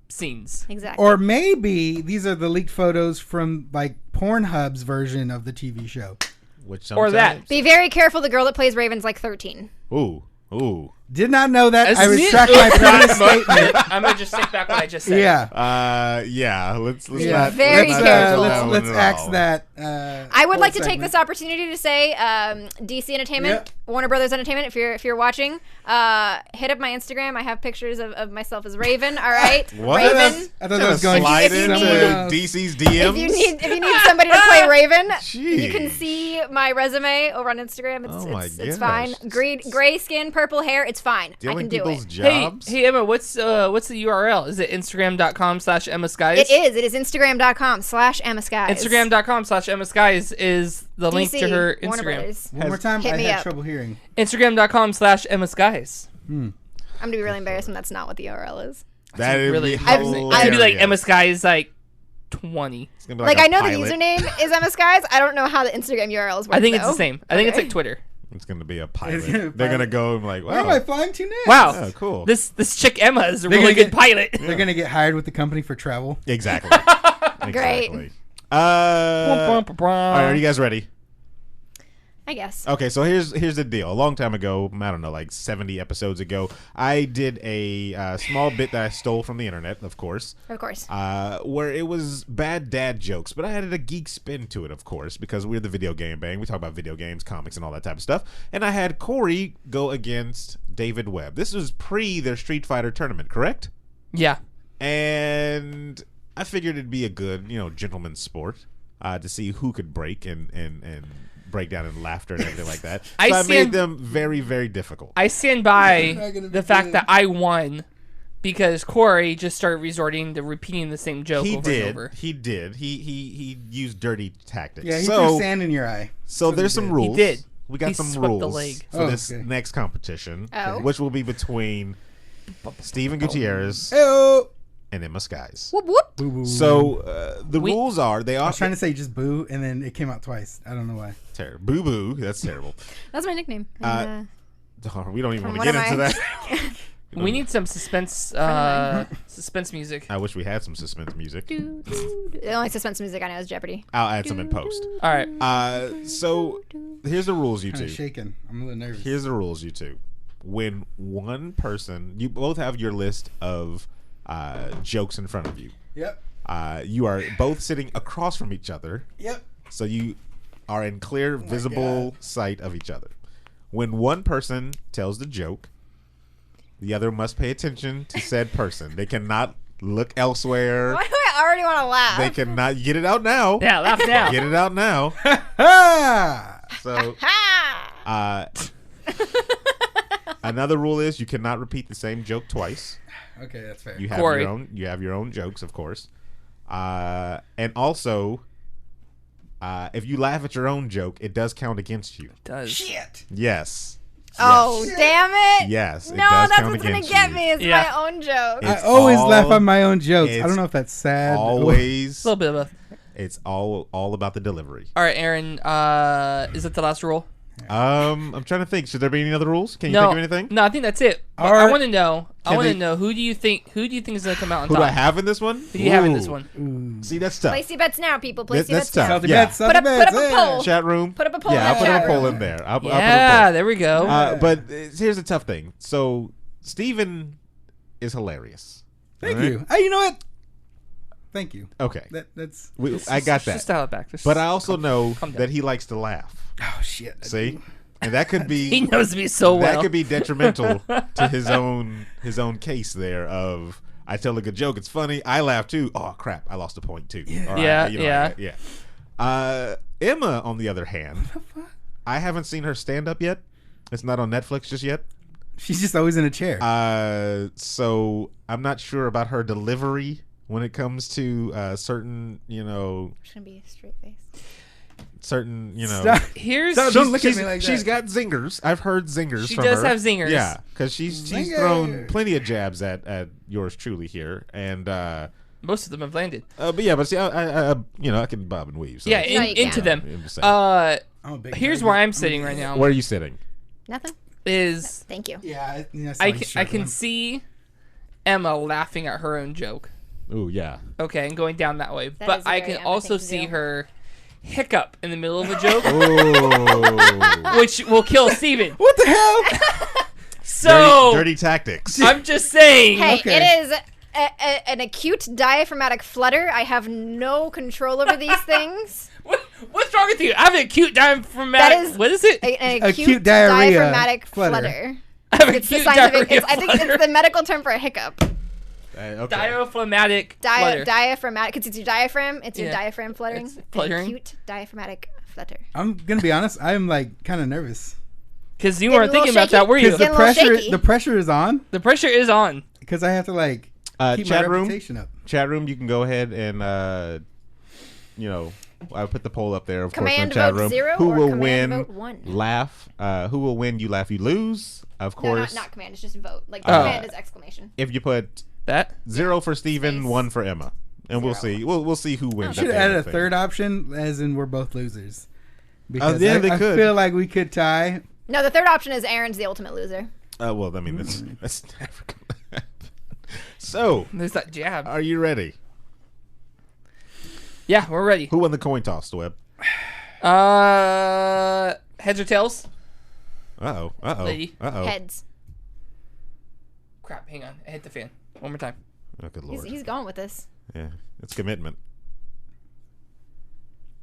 Speaker 3: scenes.
Speaker 1: Exactly.
Speaker 7: or maybe these are the leaked photos from like Pornhub's version of the TV show.
Speaker 2: Which
Speaker 3: Or that.
Speaker 2: sometimes-
Speaker 1: Be very careful. The girl that plays Raven's like 13.
Speaker 2: Ooh.
Speaker 7: Did not know that.
Speaker 3: As
Speaker 7: I
Speaker 3: me-
Speaker 7: retract my previous statement.
Speaker 3: I'm gonna just take back what I just said.
Speaker 7: Yeah.
Speaker 2: Yeah. Let's
Speaker 7: Yeah.
Speaker 2: not.
Speaker 1: Very
Speaker 2: let's not
Speaker 1: careful.
Speaker 2: do that one
Speaker 7: Let's
Speaker 2: at
Speaker 7: axe
Speaker 2: all.
Speaker 7: that.
Speaker 1: I would
Speaker 7: whole
Speaker 1: like to take
Speaker 7: segment.
Speaker 1: this opportunity to say, DC Entertainment,
Speaker 7: Yep.
Speaker 1: Warner Brothers Entertainment, if you're watching, hit up my Instagram. I have pictures of myself as Raven. All right,
Speaker 2: What?
Speaker 1: Raven.
Speaker 7: I thought that was going
Speaker 2: slide
Speaker 1: If you
Speaker 2: into
Speaker 1: need-
Speaker 2: DC's DMs.
Speaker 1: If you need somebody to play Raven,
Speaker 2: Jeez.
Speaker 1: you can see my resume over on Instagram. It's
Speaker 2: Oh my
Speaker 1: it's fine.
Speaker 2: gosh.
Speaker 1: Gray skin, purple hair. It's fine. I
Speaker 2: Stealing
Speaker 1: can do
Speaker 2: people's
Speaker 1: it.
Speaker 2: jobs.
Speaker 3: Hey Emma, what's the URL? Is it Instagram.com/Emmaskies?
Speaker 1: It is. It is Instagram.com/Emmaskies.
Speaker 3: Instagram.com/Emmaskies is the link
Speaker 1: DC,
Speaker 3: to her
Speaker 1: Warner
Speaker 3: Instagram.
Speaker 1: Brothers.
Speaker 7: One more time.
Speaker 1: Hit
Speaker 7: I
Speaker 1: me
Speaker 7: had
Speaker 1: up.
Speaker 7: trouble hearing.
Speaker 3: Instagram.com/Emmaskies.
Speaker 1: I'm gonna be really embarrassed when that's not what the URL is.
Speaker 2: That would
Speaker 3: Really,
Speaker 2: be
Speaker 3: it's gonna be like
Speaker 2: hilarious.
Speaker 3: Emmaskies like 20.
Speaker 2: It's gonna be
Speaker 1: Like
Speaker 2: a
Speaker 1: I know
Speaker 2: pilot.
Speaker 1: the username is Emmaskies. I don't know how the Instagram URLs work.
Speaker 3: I think it's
Speaker 1: though.
Speaker 3: the same. I think it's
Speaker 1: Okay.
Speaker 3: like Twitter.
Speaker 2: It's gonna be a pilot.
Speaker 7: It's gonna be a
Speaker 2: They're gonna
Speaker 7: pilot.
Speaker 2: go and like,
Speaker 7: Where am
Speaker 2: wow.
Speaker 7: I flying to next?
Speaker 3: Wow.
Speaker 2: Oh, cool.
Speaker 3: This chick Emma is a
Speaker 7: They're
Speaker 3: really
Speaker 7: gonna
Speaker 3: good
Speaker 7: get-
Speaker 3: pilot.
Speaker 7: They're gonna get hired with the company for travel.
Speaker 2: Exactly.
Speaker 1: Great.
Speaker 2: Exactly. All right, are you guys ready?
Speaker 1: I guess.
Speaker 2: Okay, so here's the deal. A long time ago, I don't know, like 70 episodes ago, I did a small bit that I stole from the internet, of course,
Speaker 1: Of course.
Speaker 2: where it was bad dad jokes, but I added a geek spin to it, of course, because we're the Video Game Bang. We talk about video games, comics, and all that type of stuff. And I had Corey go against David Webb. This was pre their Street Fighter tournament, correct?
Speaker 3: Yeah.
Speaker 2: And I figured it'd be a good, gentleman's sport to see who could break and break down in laughter and everything like that. So
Speaker 3: I
Speaker 2: I
Speaker 3: stand-
Speaker 2: made them very, very difficult.
Speaker 3: I stand by
Speaker 7: not gonna be
Speaker 3: the fact
Speaker 7: good.
Speaker 3: that I won because Corey just started resorting to repeating the same joke
Speaker 2: He
Speaker 3: over and
Speaker 2: did.
Speaker 3: over.
Speaker 2: He did. He used dirty tactics.
Speaker 7: Yeah, he
Speaker 2: so
Speaker 7: threw sand in your eye.
Speaker 2: so there's some rules.
Speaker 3: did.
Speaker 2: We got
Speaker 3: He
Speaker 2: some
Speaker 3: swept the
Speaker 2: rules
Speaker 3: leg.
Speaker 2: for
Speaker 7: Oh,
Speaker 2: this
Speaker 7: okay.
Speaker 2: next competition,
Speaker 1: Oh.
Speaker 2: which will be between Steven Gutierrez,
Speaker 7: Ew.
Speaker 2: and Emmaskies.
Speaker 1: Whoop whoop.
Speaker 7: Boo boo.
Speaker 2: So the rules are they
Speaker 7: I
Speaker 2: are
Speaker 7: was trying to say just boo, and then it came out twice. I don't know why.
Speaker 2: terrible. Boo boo. That's terrible.
Speaker 1: That's my nickname.
Speaker 2: We don't even
Speaker 1: From
Speaker 2: want to
Speaker 1: one
Speaker 2: get
Speaker 1: of
Speaker 2: into
Speaker 1: my-
Speaker 2: that.
Speaker 3: We need some suspense suspense music.
Speaker 2: I wish we had some suspense music.
Speaker 1: The only suspense music I know is Jeopardy.
Speaker 2: I'll add some in post.
Speaker 3: All right.
Speaker 2: So here's the rules, you
Speaker 7: Kind
Speaker 2: two.
Speaker 7: of shaking. I'm a little nervous.
Speaker 2: Here's the rules, you two. When one person, you both have your list of jokes in front of you.
Speaker 7: Yep.
Speaker 2: You are both sitting across from each other,
Speaker 7: Yep.
Speaker 2: so you are in clear, visible sight of each other. When one person tells the joke, the other must pay attention to said person. They cannot look elsewhere.
Speaker 1: Why do I already want to laugh?
Speaker 2: They cannot get it out now.
Speaker 3: Yeah, laugh now.
Speaker 2: Get it out now.
Speaker 7: Ah!
Speaker 2: So,
Speaker 1: Ha!
Speaker 2: another rule is you cannot repeat the same joke twice.
Speaker 7: Okay, that's fair.
Speaker 2: You have
Speaker 3: Corey.
Speaker 2: your own. You have your own jokes, of course. And also, if you laugh at your own joke, it does count against you.
Speaker 3: Does.
Speaker 7: Shit.
Speaker 2: Yes.
Speaker 1: Oh, damn it.
Speaker 2: Yes.
Speaker 1: No,
Speaker 2: it does
Speaker 1: that's
Speaker 2: count
Speaker 1: what's going
Speaker 2: against
Speaker 1: to get
Speaker 2: you.
Speaker 1: me is
Speaker 3: Yeah.
Speaker 1: my own joke.
Speaker 2: It's
Speaker 7: I always laugh
Speaker 2: all-
Speaker 7: at my own jokes. I
Speaker 2: it's
Speaker 7: don't know if that's sad.
Speaker 2: Always.
Speaker 3: A little bit of both.
Speaker 2: It's all about the delivery.
Speaker 3: All right, Aaron. Is it the last rule?
Speaker 2: I'm trying to think. Should there be any other rules? Can you
Speaker 3: No.
Speaker 2: think of anything?
Speaker 3: No, I think that's it. But
Speaker 7: All
Speaker 3: I
Speaker 7: right.
Speaker 3: want to know. I
Speaker 2: Can
Speaker 3: want to
Speaker 2: they-
Speaker 3: know who do you think is going to come out on
Speaker 2: Who
Speaker 3: top?
Speaker 2: do I have in this one?
Speaker 3: Who do you have in this
Speaker 2: Ooh.
Speaker 3: one?
Speaker 2: See, that's tough.
Speaker 1: Place your bets now, people. Place your
Speaker 2: That's
Speaker 1: bets now.
Speaker 2: tough.
Speaker 7: Salty
Speaker 2: Yeah.
Speaker 7: bets, salty
Speaker 1: Put up
Speaker 7: bets,
Speaker 1: a
Speaker 7: yeah.
Speaker 1: poll.
Speaker 2: Chat room.
Speaker 1: Put up a poll
Speaker 2: Yeah,
Speaker 1: in
Speaker 2: I'll
Speaker 1: the
Speaker 2: put
Speaker 1: chat
Speaker 2: a poll
Speaker 1: room.
Speaker 2: in there. I'll put a
Speaker 3: Yeah,
Speaker 2: poll.
Speaker 3: there we go.
Speaker 2: But here's the tough thing. So Steven is hilarious.
Speaker 7: Thank
Speaker 2: All right?
Speaker 7: you. Hey, you know what? Thank you.
Speaker 2: Okay.
Speaker 7: That's.
Speaker 2: I got that.
Speaker 3: Just dial it back. Just
Speaker 2: But I also know
Speaker 3: calm down.
Speaker 2: that he likes to laugh.
Speaker 7: Oh shit. I
Speaker 2: See?
Speaker 7: do.
Speaker 2: And that could
Speaker 3: He
Speaker 2: be
Speaker 3: knows me so well.
Speaker 2: that could be detrimental to his own case there of I tell a good joke, it's funny, I laugh too. Oh crap, I lost a point too. All right,
Speaker 3: Yeah.
Speaker 2: Emma, on the other hand, I haven't seen her stand up yet. It's not on Netflix just yet.
Speaker 7: She's just always in a chair.
Speaker 2: So I'm not sure about her delivery when it comes to certain,
Speaker 1: It's going to be a straight face.
Speaker 2: certain,
Speaker 7: Stop.
Speaker 3: Here's
Speaker 7: Stop, don't look at me like
Speaker 2: She's
Speaker 7: that.
Speaker 2: got zingers. I've heard zingers
Speaker 3: She
Speaker 2: from
Speaker 3: does
Speaker 2: her.
Speaker 3: have zingers.
Speaker 2: Yeah, because she's
Speaker 7: Zinger.
Speaker 2: thrown plenty of jabs at yours truly here, and
Speaker 3: most of them have landed.
Speaker 2: but see, I can bob and weave. So
Speaker 3: Yeah,
Speaker 1: No, you
Speaker 3: into
Speaker 1: can't.
Speaker 2: I'm
Speaker 3: them.
Speaker 2: just saying.
Speaker 7: I'm a big
Speaker 3: Here's
Speaker 7: nerd.
Speaker 3: where I'm sitting right now.
Speaker 2: Where are you sitting?
Speaker 1: Nothing?
Speaker 3: Is
Speaker 1: Thank you.
Speaker 7: Yeah,
Speaker 3: I can see Emma laughing at her own joke.
Speaker 2: Ooh, yeah.
Speaker 3: Okay, and going down that way.
Speaker 1: That
Speaker 3: But
Speaker 1: is a
Speaker 3: I
Speaker 1: very
Speaker 3: can
Speaker 1: Emma
Speaker 3: also
Speaker 1: thing to
Speaker 3: see
Speaker 1: do.
Speaker 3: her hiccup in the middle of a joke,
Speaker 2: Ooh.
Speaker 3: which will kill Steven.
Speaker 7: What the hell?
Speaker 3: So
Speaker 2: dirty tactics.
Speaker 3: I'm just saying.
Speaker 1: Hey,
Speaker 7: Okay.
Speaker 1: it is an acute diaphragmatic flutter. I have no control over these things.
Speaker 3: What's wrong with you? I have an acute diaphragmatic.
Speaker 1: That is-
Speaker 3: What is it?
Speaker 1: An
Speaker 7: Acute
Speaker 1: acute
Speaker 7: diarrhea
Speaker 1: diaphragmatic
Speaker 7: flutter.
Speaker 1: flutter.
Speaker 3: I have an
Speaker 1: It's the
Speaker 3: acute
Speaker 1: scientific.
Speaker 3: diarrhea
Speaker 1: I think
Speaker 3: flutter.
Speaker 1: it's the medical term for a hiccup.
Speaker 2: Okay.
Speaker 3: Diaphragmatic flutter.
Speaker 1: Diaphragmatic. Because it's your diaphragm. It's your
Speaker 3: Yeah.
Speaker 1: diaphragm fluttering.
Speaker 3: It's
Speaker 1: An
Speaker 3: fluttering.
Speaker 1: acute diaphragmatic flutter.
Speaker 7: I'm gonna be honest. I'm like kind of nervous
Speaker 3: Because you
Speaker 1: Getting
Speaker 3: weren't
Speaker 1: a little
Speaker 3: thinking about
Speaker 1: shaky?
Speaker 3: that, were you?
Speaker 7: because
Speaker 1: Getting
Speaker 7: the
Speaker 1: a little
Speaker 7: pressure
Speaker 1: shaky.
Speaker 7: the pressure is on
Speaker 3: The pressure is on.
Speaker 7: because I have to like keep my
Speaker 2: Chat room.
Speaker 7: reputation up.
Speaker 2: Chat room. You can go ahead and I put the poll up there. Of course, in
Speaker 1: Command
Speaker 2: the chat
Speaker 1: vote
Speaker 2: room.
Speaker 1: 0
Speaker 2: Who
Speaker 1: or
Speaker 2: will
Speaker 1: command
Speaker 2: win?
Speaker 1: vote 1?
Speaker 2: Laugh. Who will win? You laugh. You lose. Of
Speaker 1: No,
Speaker 2: course.
Speaker 1: not command. It's just vote. Like
Speaker 2: Oh.
Speaker 1: command is exclamation.
Speaker 2: If you put
Speaker 3: That
Speaker 2: 0 for Steven,
Speaker 1: Space.
Speaker 2: 1 for Emma, and we'll
Speaker 1: 0.
Speaker 2: see. We'll see who wins.
Speaker 7: Should
Speaker 2: at
Speaker 7: have
Speaker 2: the end
Speaker 7: added a
Speaker 2: of the
Speaker 7: third option, as in we're both losers. Because
Speaker 2: yeah, they
Speaker 7: I
Speaker 2: could.
Speaker 7: feel like we could tie.
Speaker 1: No, the third option is Aaron's the ultimate loser.
Speaker 2: thing. Well, I mean, that's never gonna happen. So,
Speaker 3: there's that jab.
Speaker 2: are you ready?
Speaker 3: Yeah, we're ready.
Speaker 2: Who won the coin toss, Webb?
Speaker 3: Heads or tails?
Speaker 2: Uh oh.
Speaker 3: Lady.
Speaker 1: Heads.
Speaker 3: Crap, hang on. I hit the fan. One more time.
Speaker 2: Oh, good
Speaker 1: He's,
Speaker 2: lord.
Speaker 1: he's going with this.
Speaker 2: Yeah, it's commitment.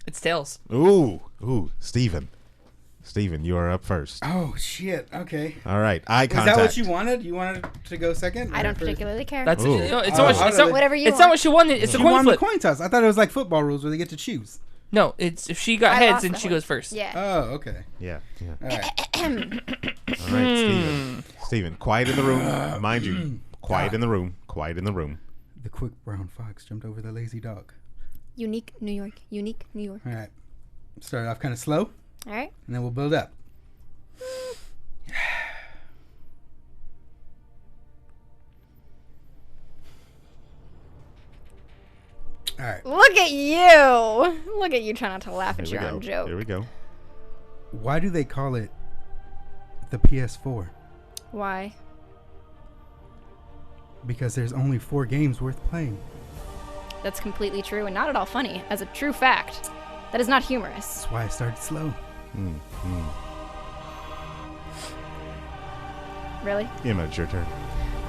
Speaker 3: It's tails.
Speaker 2: Ooh, Steven, you are up first.
Speaker 7: Oh shit! Okay.
Speaker 2: All right, eye
Speaker 7: Is
Speaker 2: contact.
Speaker 7: that what you wanted? You wanted to go second?
Speaker 1: I
Speaker 7: or
Speaker 1: don't
Speaker 7: first?
Speaker 1: particularly care.
Speaker 3: That's
Speaker 2: Ooh.
Speaker 3: it's not
Speaker 7: Oh,
Speaker 3: what she,
Speaker 7: I
Speaker 3: it's
Speaker 7: don't-
Speaker 3: not,
Speaker 1: Whatever you
Speaker 3: it's not
Speaker 1: want.
Speaker 3: what she wanted. It's a
Speaker 7: She
Speaker 3: coin
Speaker 7: won
Speaker 3: flip.
Speaker 7: the coin toss. I thought it was like football rules where they get to choose.
Speaker 3: No, it's if she got
Speaker 1: I
Speaker 3: heads,
Speaker 1: lost
Speaker 3: then
Speaker 1: that
Speaker 3: she
Speaker 1: one.
Speaker 3: goes first.
Speaker 1: Yeah.
Speaker 7: Oh, okay.
Speaker 2: Yeah.
Speaker 7: All right.
Speaker 2: All right, Steven, quiet in the room. Mind you, quiet in the room. Quiet in the room.
Speaker 7: The quick brown fox jumped over the lazy dog.
Speaker 1: Unique New York. Unique New York.
Speaker 7: All right. Start off kind of slow,
Speaker 1: All right.
Speaker 7: and then we'll build up. All right.
Speaker 1: Look at you. Look at you trying not to laugh at
Speaker 2: Here
Speaker 1: your
Speaker 2: we
Speaker 1: own
Speaker 2: go.
Speaker 1: joke.
Speaker 2: Here we go.
Speaker 7: Why do they call it the PS4?
Speaker 1: Why?
Speaker 7: Because there's only 4 games worth playing.
Speaker 1: That's completely true and not at all funny. As a true fact, that is not humorous.
Speaker 7: That's why I started slow.
Speaker 1: Really?
Speaker 2: Emma, it's your turn.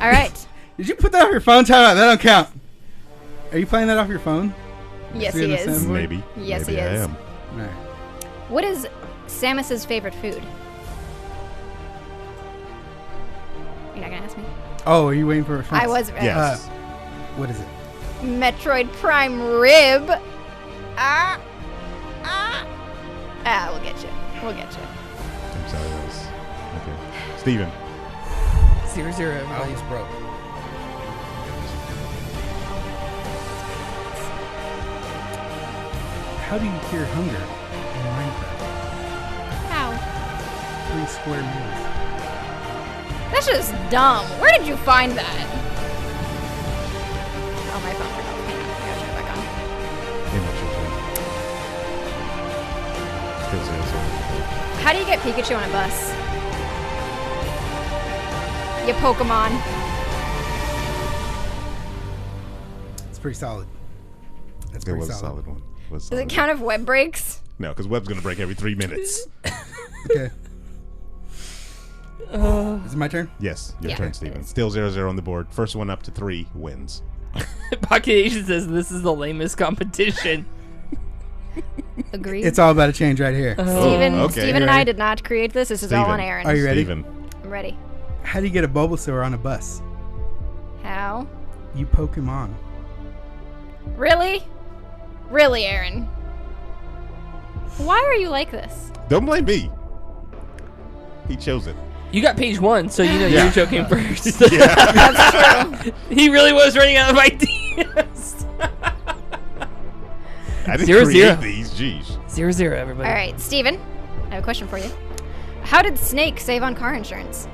Speaker 1: All right.
Speaker 7: Did you put that off your phone? Time out. That don't count. Are you playing that off your phone?
Speaker 1: Yes,
Speaker 7: See
Speaker 1: he
Speaker 7: what I'm
Speaker 1: is.
Speaker 7: saying?
Speaker 2: Maybe.
Speaker 1: Yes,
Speaker 2: Maybe
Speaker 1: he
Speaker 2: I
Speaker 1: is.
Speaker 2: am.
Speaker 7: All right.
Speaker 1: What is Samus's favorite food? You're not gonna ask me.
Speaker 7: Oh, are you waiting for a response?
Speaker 1: I was.
Speaker 2: Yes.
Speaker 7: What is it?
Speaker 1: Metroid Prime Rib. We'll get you. We'll get you.
Speaker 2: I'm sorry. That was okay. Steven.
Speaker 3: 0-0.
Speaker 7: I
Speaker 3: Everybody.
Speaker 7: almost broke. How do you cure hunger in Minecraft?
Speaker 1: How?
Speaker 7: 3 square meals.
Speaker 1: That's just dumb. Where did you find that? Oh, my phone. Hang on. I gotta turn it back on.
Speaker 2: Emma, it's your turn. Still 0-0.
Speaker 1: How do you get Pikachu on a bus? You Pokemon.
Speaker 7: It's pretty solid. That's
Speaker 2: It
Speaker 7: pretty
Speaker 2: was a
Speaker 7: solid.
Speaker 2: solid one.
Speaker 1: Does it count if Webb breaks?
Speaker 2: No, because Webb's going to break every 3 minutes.
Speaker 7: Okay. Is it my turn?
Speaker 2: Yes, your
Speaker 1: Yeah.
Speaker 2: turn, Steven. Still 0-0 on the board. First one up to 3 wins.
Speaker 3: Pocket Asian says this is the lamest competition.
Speaker 1: Agreed.
Speaker 7: It's all about to change right here.
Speaker 1: Steven,
Speaker 2: okay.
Speaker 1: Steven and I did not create this. This is all on
Speaker 2: Steven.
Speaker 1: Aaron.
Speaker 7: Are you ready?
Speaker 2: Steven.
Speaker 1: I'm ready.
Speaker 7: How do you get a Bulbasaur on a bus?
Speaker 1: How?
Speaker 7: You Pokemon.
Speaker 1: Really? Really, Aaron? Why are you like this?
Speaker 2: Don't blame me. He chose it.
Speaker 3: You got page 1, so you know
Speaker 2: Yeah.
Speaker 3: you're joking first.
Speaker 1: That's true.
Speaker 3: He really was running out of ideas.
Speaker 2: I didn't
Speaker 3: 0-0.
Speaker 2: create these. Jeez.
Speaker 3: 0-0, everybody.
Speaker 1: All right, Steven, I have a question for you. How did Snake save on car insurance?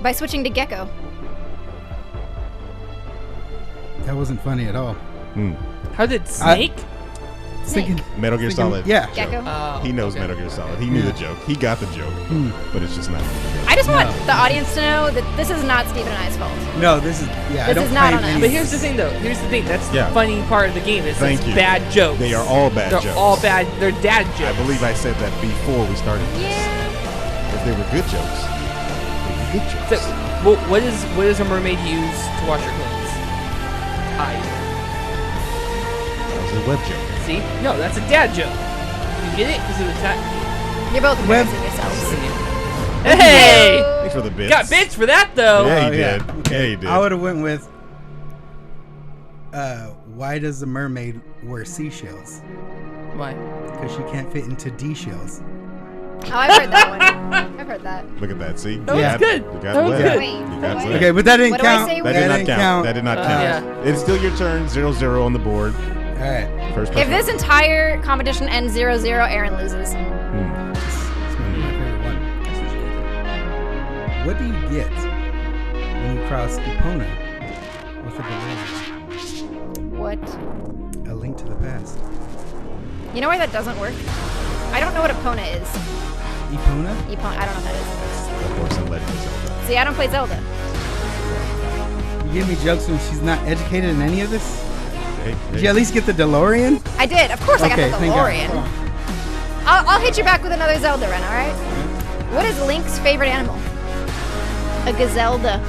Speaker 1: By switching to Gecko.
Speaker 7: That wasn't funny at all.
Speaker 3: How did Snake?
Speaker 1: Snake.
Speaker 2: Metal Gear Solid.
Speaker 7: Yeah.
Speaker 1: Gecko.
Speaker 2: He knows Metal Gear Solid. He knew the joke. He got the joke. But it's just not.
Speaker 1: I just want the audience to know that this is not Steven and I's fault.
Speaker 7: No, this is I
Speaker 1: This
Speaker 7: don't
Speaker 1: is not
Speaker 7: claim
Speaker 1: on us.
Speaker 7: any-
Speaker 3: But here's the thing, though. Here's the thing. That's
Speaker 2: Yeah.
Speaker 3: the funny part of the game. Is
Speaker 2: Thank
Speaker 3: it's
Speaker 2: you.
Speaker 3: bad jokes.
Speaker 2: They are all bad
Speaker 3: They're
Speaker 2: jokes.
Speaker 3: all bad. They're dad
Speaker 2: I
Speaker 3: jokes.
Speaker 2: believe I said that before we started this.
Speaker 1: Yeah.
Speaker 2: If they were good jokes, they were good
Speaker 3: So,
Speaker 2: jokes.
Speaker 3: what does a mermaid use to wash her clothes? Tide.
Speaker 2: That was a web joke.
Speaker 3: See? No, that's a dad joke. You get it? Because of the tide.
Speaker 1: You're both
Speaker 7: Web-
Speaker 1: embarrassing yourselves.
Speaker 3: Hey!
Speaker 2: Thanks for the bits.
Speaker 3: Got bits for that, though.
Speaker 2: Yeah,
Speaker 7: Oh,
Speaker 2: he
Speaker 7: yeah.
Speaker 2: did. Yeah, he did.
Speaker 7: I would have went with why does a mermaid wear seashells?
Speaker 3: Why?
Speaker 7: Because she can't fit into D shells.
Speaker 1: Oh, I've heard that one. I've heard that.
Speaker 2: Look at that. See?
Speaker 3: That
Speaker 2: You
Speaker 3: was
Speaker 2: got-
Speaker 3: good.
Speaker 2: You got
Speaker 3: That was
Speaker 2: Webb.
Speaker 3: good.
Speaker 1: Wait,
Speaker 2: You got
Speaker 1: wait.
Speaker 2: Webb.
Speaker 7: Okay, but that didn't
Speaker 1: What do I
Speaker 7: count.
Speaker 1: say?
Speaker 2: That did not
Speaker 7: didn't
Speaker 2: count. That did not count.
Speaker 3: Yeah.
Speaker 2: It's still your turn. 0-0 on the board.
Speaker 7: All right.
Speaker 2: First
Speaker 1: If
Speaker 2: person.
Speaker 1: this entire competition ends 0-0, Aaron loses.
Speaker 7: This is gonna be my favorite one. What do you get when you cross Epona with a DeLorean?
Speaker 1: What?
Speaker 7: A Link to the Past.
Speaker 1: You know why that doesn't work? I don't know what Epona is.
Speaker 7: Epona?
Speaker 1: Epona, I don't know what that is.
Speaker 2: Of course, I'm letting you Zelda.
Speaker 1: See, I don't play Zelda.
Speaker 7: You give me jokes when she's not educated in any of this?
Speaker 2: Hey,
Speaker 7: Did you at least get the DeLorean?
Speaker 1: I did. Of course I got the
Speaker 7: thank God.
Speaker 1: DeLorean. I'll hit you back with another Zelda run, alright? What is Link's favorite animal? A gazelda.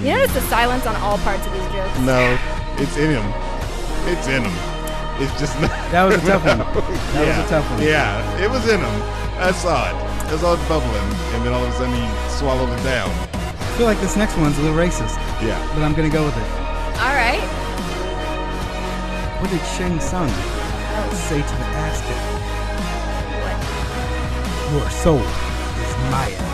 Speaker 1: You notice the silence on all parts of these jokes?
Speaker 2: No, it's in him. It's in him. It's just not.
Speaker 7: That was a tough one. That was a tough one.
Speaker 2: Yeah, it was in him. I saw it. It was all bubbling, and then all of a sudden he swallowed it down.
Speaker 7: I feel like this next one's a little racist,
Speaker 2: Yeah.
Speaker 7: but I'm gonna go with it.
Speaker 1: Alright.
Speaker 7: What did Shang Tsung say to the Aztec? Your soul is Maya.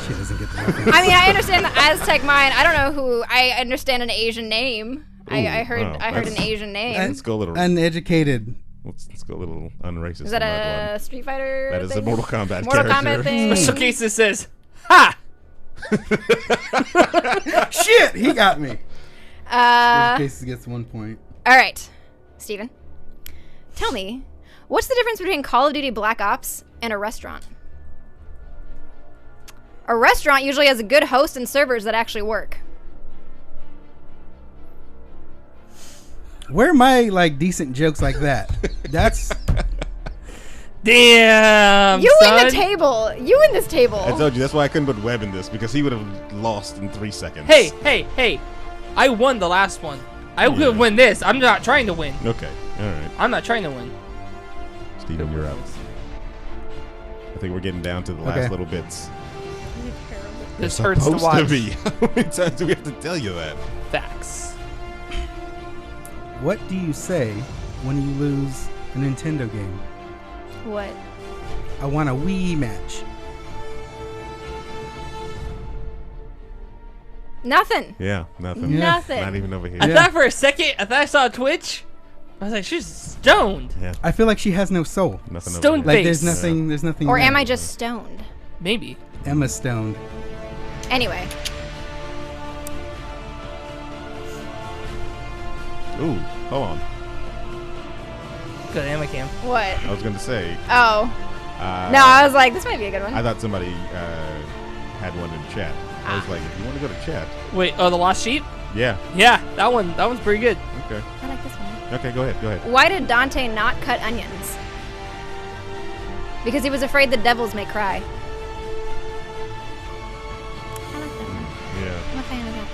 Speaker 7: She doesn't get the reference.
Speaker 1: I mean, I understand the Aztec mind. I don't know who. I understand an Asian name. I heard
Speaker 2: wow,
Speaker 1: I heard an
Speaker 2: that's-
Speaker 1: Asian name.
Speaker 2: Let's go a little.
Speaker 7: Uneducated
Speaker 2: Let's go a little unracist.
Speaker 1: Is that
Speaker 2: on
Speaker 1: a
Speaker 2: one.
Speaker 1: Street Fighter?
Speaker 2: That is a
Speaker 1: thing?
Speaker 2: Mortal Kombat
Speaker 1: Mortal
Speaker 2: character.
Speaker 1: Kombat thing.
Speaker 3: Special case that says, "Ha!"
Speaker 7: Shit, he got me.
Speaker 1: Uh,
Speaker 7: Cases gets 1 point.
Speaker 1: all right, Steven. Tell me, what's the difference between Call of Duty Black Ops and a restaurant? A restaurant usually has a good host and servers that actually work.
Speaker 7: Where are my like decent jokes like that? That's
Speaker 3: Damn.
Speaker 1: You
Speaker 3: son.
Speaker 1: win the table. You win this table.
Speaker 2: I told you that's why I couldn't put Webb in this because he would have lost in 3 seconds.
Speaker 3: Hey! I won the last one. I could win this. I'm not trying to win.
Speaker 2: Okay, all right.
Speaker 3: I'm not trying to win.
Speaker 2: Steven, you're up. I think we're getting down to the last little bits.
Speaker 3: This hurts to
Speaker 2: Supposed
Speaker 3: watch.
Speaker 2: be. How many times do we have to tell you that?
Speaker 3: Facts.
Speaker 7: what do you say when you lose a Nintendo game?
Speaker 1: What?
Speaker 7: I want a Wii match.
Speaker 1: Nothing.
Speaker 2: Yeah, nothing.
Speaker 7: Yeah.
Speaker 1: Nothing.
Speaker 2: Not even over here.
Speaker 3: I thought for a second, I thought I saw Twitch. I was like, she's stoned.
Speaker 2: Yeah,
Speaker 7: I feel like she has no soul.
Speaker 2: nothing
Speaker 3: Stone
Speaker 2: over here.
Speaker 7: Like there's
Speaker 3: Face.
Speaker 7: nothing. There's nothing.
Speaker 1: Or
Speaker 7: there.
Speaker 1: am I just stoned?
Speaker 3: Maybe.
Speaker 7: Emma stoned?
Speaker 1: Anyway.
Speaker 2: Ooh, hold on.
Speaker 3: Good Emma cam.
Speaker 1: What?
Speaker 2: I was going to say.
Speaker 1: Oh.
Speaker 2: Uh,
Speaker 1: No, I was like, this might be a good one.
Speaker 2: I thought somebody had one in chat. I was like, if you want to go to chat.
Speaker 3: Wait, oh, the Lost Sheep?
Speaker 2: Yeah.
Speaker 3: Yeah, that one's pretty good.
Speaker 2: Okay.
Speaker 1: I like this one.
Speaker 2: Okay, go ahead.
Speaker 1: Why did Dante not cut onions? Because he was afraid the devils may cry. I like that one.
Speaker 2: Yeah.
Speaker 1: I'm a fan of that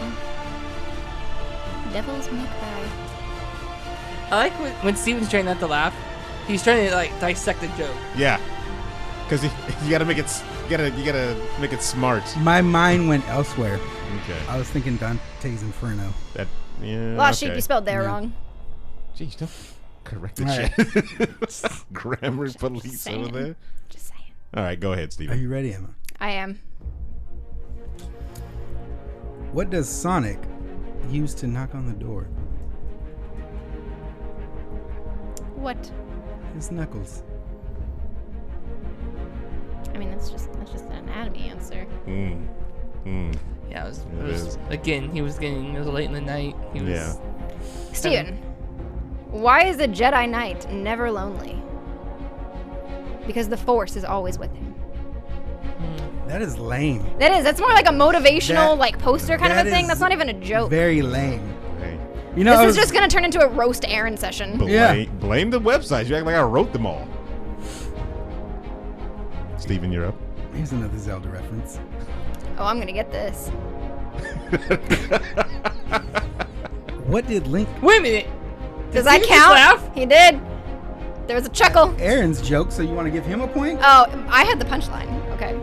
Speaker 1: one. Devils may cry.
Speaker 3: I like when Steven's trying not to laugh. He's trying to like dissect the joke.
Speaker 2: Yeah. Because you gotta make it. You gotta make it smart.
Speaker 7: My mind went elsewhere.
Speaker 2: Okay.
Speaker 7: I was thinking Dante's Inferno.
Speaker 2: That. Yeah.
Speaker 1: Lost
Speaker 2: okay.
Speaker 1: sheep, you spelled there
Speaker 7: Yeah.
Speaker 1: wrong.
Speaker 2: Jeez, don't correct the
Speaker 7: All
Speaker 2: chat. Grammar police
Speaker 1: saying.
Speaker 2: over there.
Speaker 1: Just saying.
Speaker 2: All right, go ahead,
Speaker 7: Are
Speaker 2: Steven.
Speaker 7: you ready, Emma?
Speaker 1: I am.
Speaker 7: What does Sonic use to knock on the door?
Speaker 1: What?
Speaker 7: His knuckles.
Speaker 1: I mean, that's just an anatomy answer.
Speaker 3: Yeah, it
Speaker 2: It
Speaker 3: was
Speaker 2: is.
Speaker 3: again. It was late in the night. He was,
Speaker 2: Yeah.
Speaker 1: Steven, why is a Jedi Knight never lonely? Because the Force is always with him.
Speaker 7: That is lame.
Speaker 1: That's more like a motivational,
Speaker 7: That-
Speaker 1: like poster kind of
Speaker 7: that
Speaker 1: a thing.
Speaker 7: is
Speaker 1: That's not even a joke.
Speaker 7: Very lame.
Speaker 2: Hey.
Speaker 7: You know, I
Speaker 1: This
Speaker 7: was-
Speaker 1: is just gonna turn into a roast Aaron session.
Speaker 7: Yeah.
Speaker 2: Blame the websites. You act like I wrote them all. Steven, you're up.
Speaker 7: Here's another Zelda reference.
Speaker 1: Oh, I'm gonna get this.
Speaker 7: What did Link?
Speaker 3: Wait a minute.
Speaker 1: Does
Speaker 3: he
Speaker 1: that
Speaker 3: just
Speaker 1: count?
Speaker 3: laugh?
Speaker 1: He did. There was a chuckle.
Speaker 7: Aaron's joke. So you want to give him a point?
Speaker 1: Oh, I had the punchline. Okay.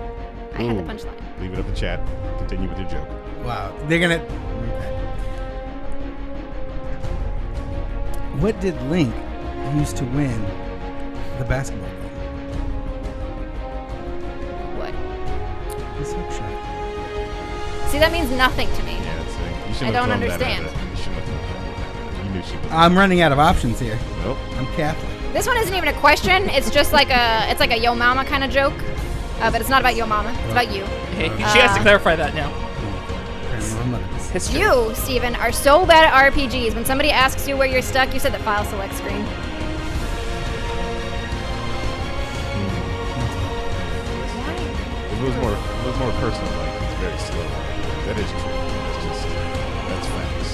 Speaker 1: I had the
Speaker 2: Ooh.
Speaker 1: punchline.
Speaker 2: Leave it up to chat. Continue with your joke.
Speaker 7: Wow. They're gonna. Okay. What did Link use to win the basketball game?
Speaker 1: What?
Speaker 7: His hook shot.
Speaker 1: See, that means nothing to me.
Speaker 2: Yeah, that's it. You shouldn't
Speaker 1: I
Speaker 2: have
Speaker 1: don't
Speaker 2: thrown
Speaker 1: understand.
Speaker 2: That at her. You shouldn't have thrown that at her. You knew she was.
Speaker 7: I'm running out of options here.
Speaker 2: Nope.
Speaker 7: I'm Catholic.
Speaker 1: This one isn't even a question. It's just like a yo mama kind of joke. But it's not about yo mama. It's about you.
Speaker 3: Hey, she has to clarify that now.
Speaker 7: Apparently my mother does.
Speaker 3: History.
Speaker 1: You, Steven, are so bad at RPGs. When somebody asks you where you're stuck, you said the file select screen.
Speaker 2: It was more personal. Like it's very slow. That is true. That's facts.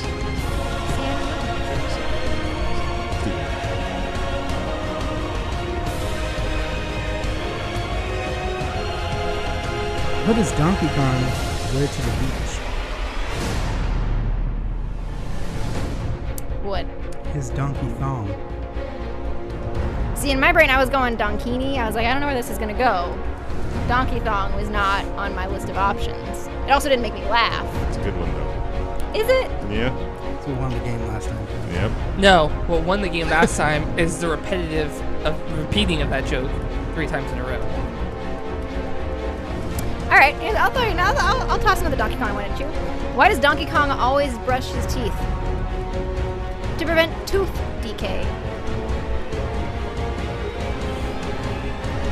Speaker 2: Steven.
Speaker 7: What does Donkey Kong wear to the beach?
Speaker 1: What?
Speaker 7: His donkey thong.
Speaker 1: See, in my brain, I was going Donkini. I was like, I don't know where this is going to go. Donkey Thong was not on my list of options. It also didn't make me laugh.
Speaker 2: It's a good one though.
Speaker 1: Is it?
Speaker 2: Yeah.
Speaker 7: So we won the game last time.
Speaker 2: Yep.
Speaker 3: No, what won the game last time is the repeating of that joke 3 times in a row.
Speaker 1: All right, I'll toss another Donkey Kong one at you. Why does Donkey Kong always brush his teeth? To prevent tooth decay.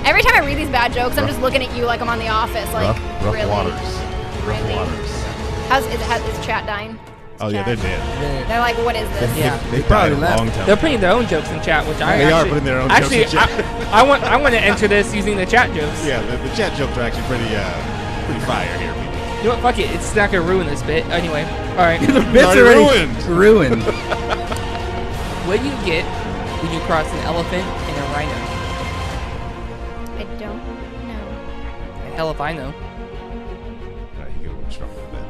Speaker 1: Every time I read these bad jokes, I'm just looking at you like I'm on The Office. Like,
Speaker 2: rough
Speaker 1: really?
Speaker 2: waters.
Speaker 1: Really?
Speaker 2: Rough waters.
Speaker 1: Is chat dying?
Speaker 2: Oh yeah, they're dead.
Speaker 1: They're like, what is this?
Speaker 3: Yeah.
Speaker 2: They
Speaker 7: probably
Speaker 2: died a long
Speaker 7: left.
Speaker 2: time.
Speaker 3: They're putting their own jokes in chat, which I
Speaker 2: They are
Speaker 3: actually,
Speaker 2: putting their own
Speaker 3: actually,
Speaker 2: jokes in chat.
Speaker 3: I want to enter this using the chat jokes.
Speaker 2: Yeah, the chat jokes are actually pretty fire here. People.
Speaker 3: You know what? Fuck it. It's not gonna ruin this bit anyway. All right.
Speaker 7: The bit's
Speaker 2: Already
Speaker 7: already ruined.
Speaker 3: What do you get when you cross an elephant and a rhino?
Speaker 1: I don't know.
Speaker 3: Hell if I know.
Speaker 2: Alright, you get a little stronger than that.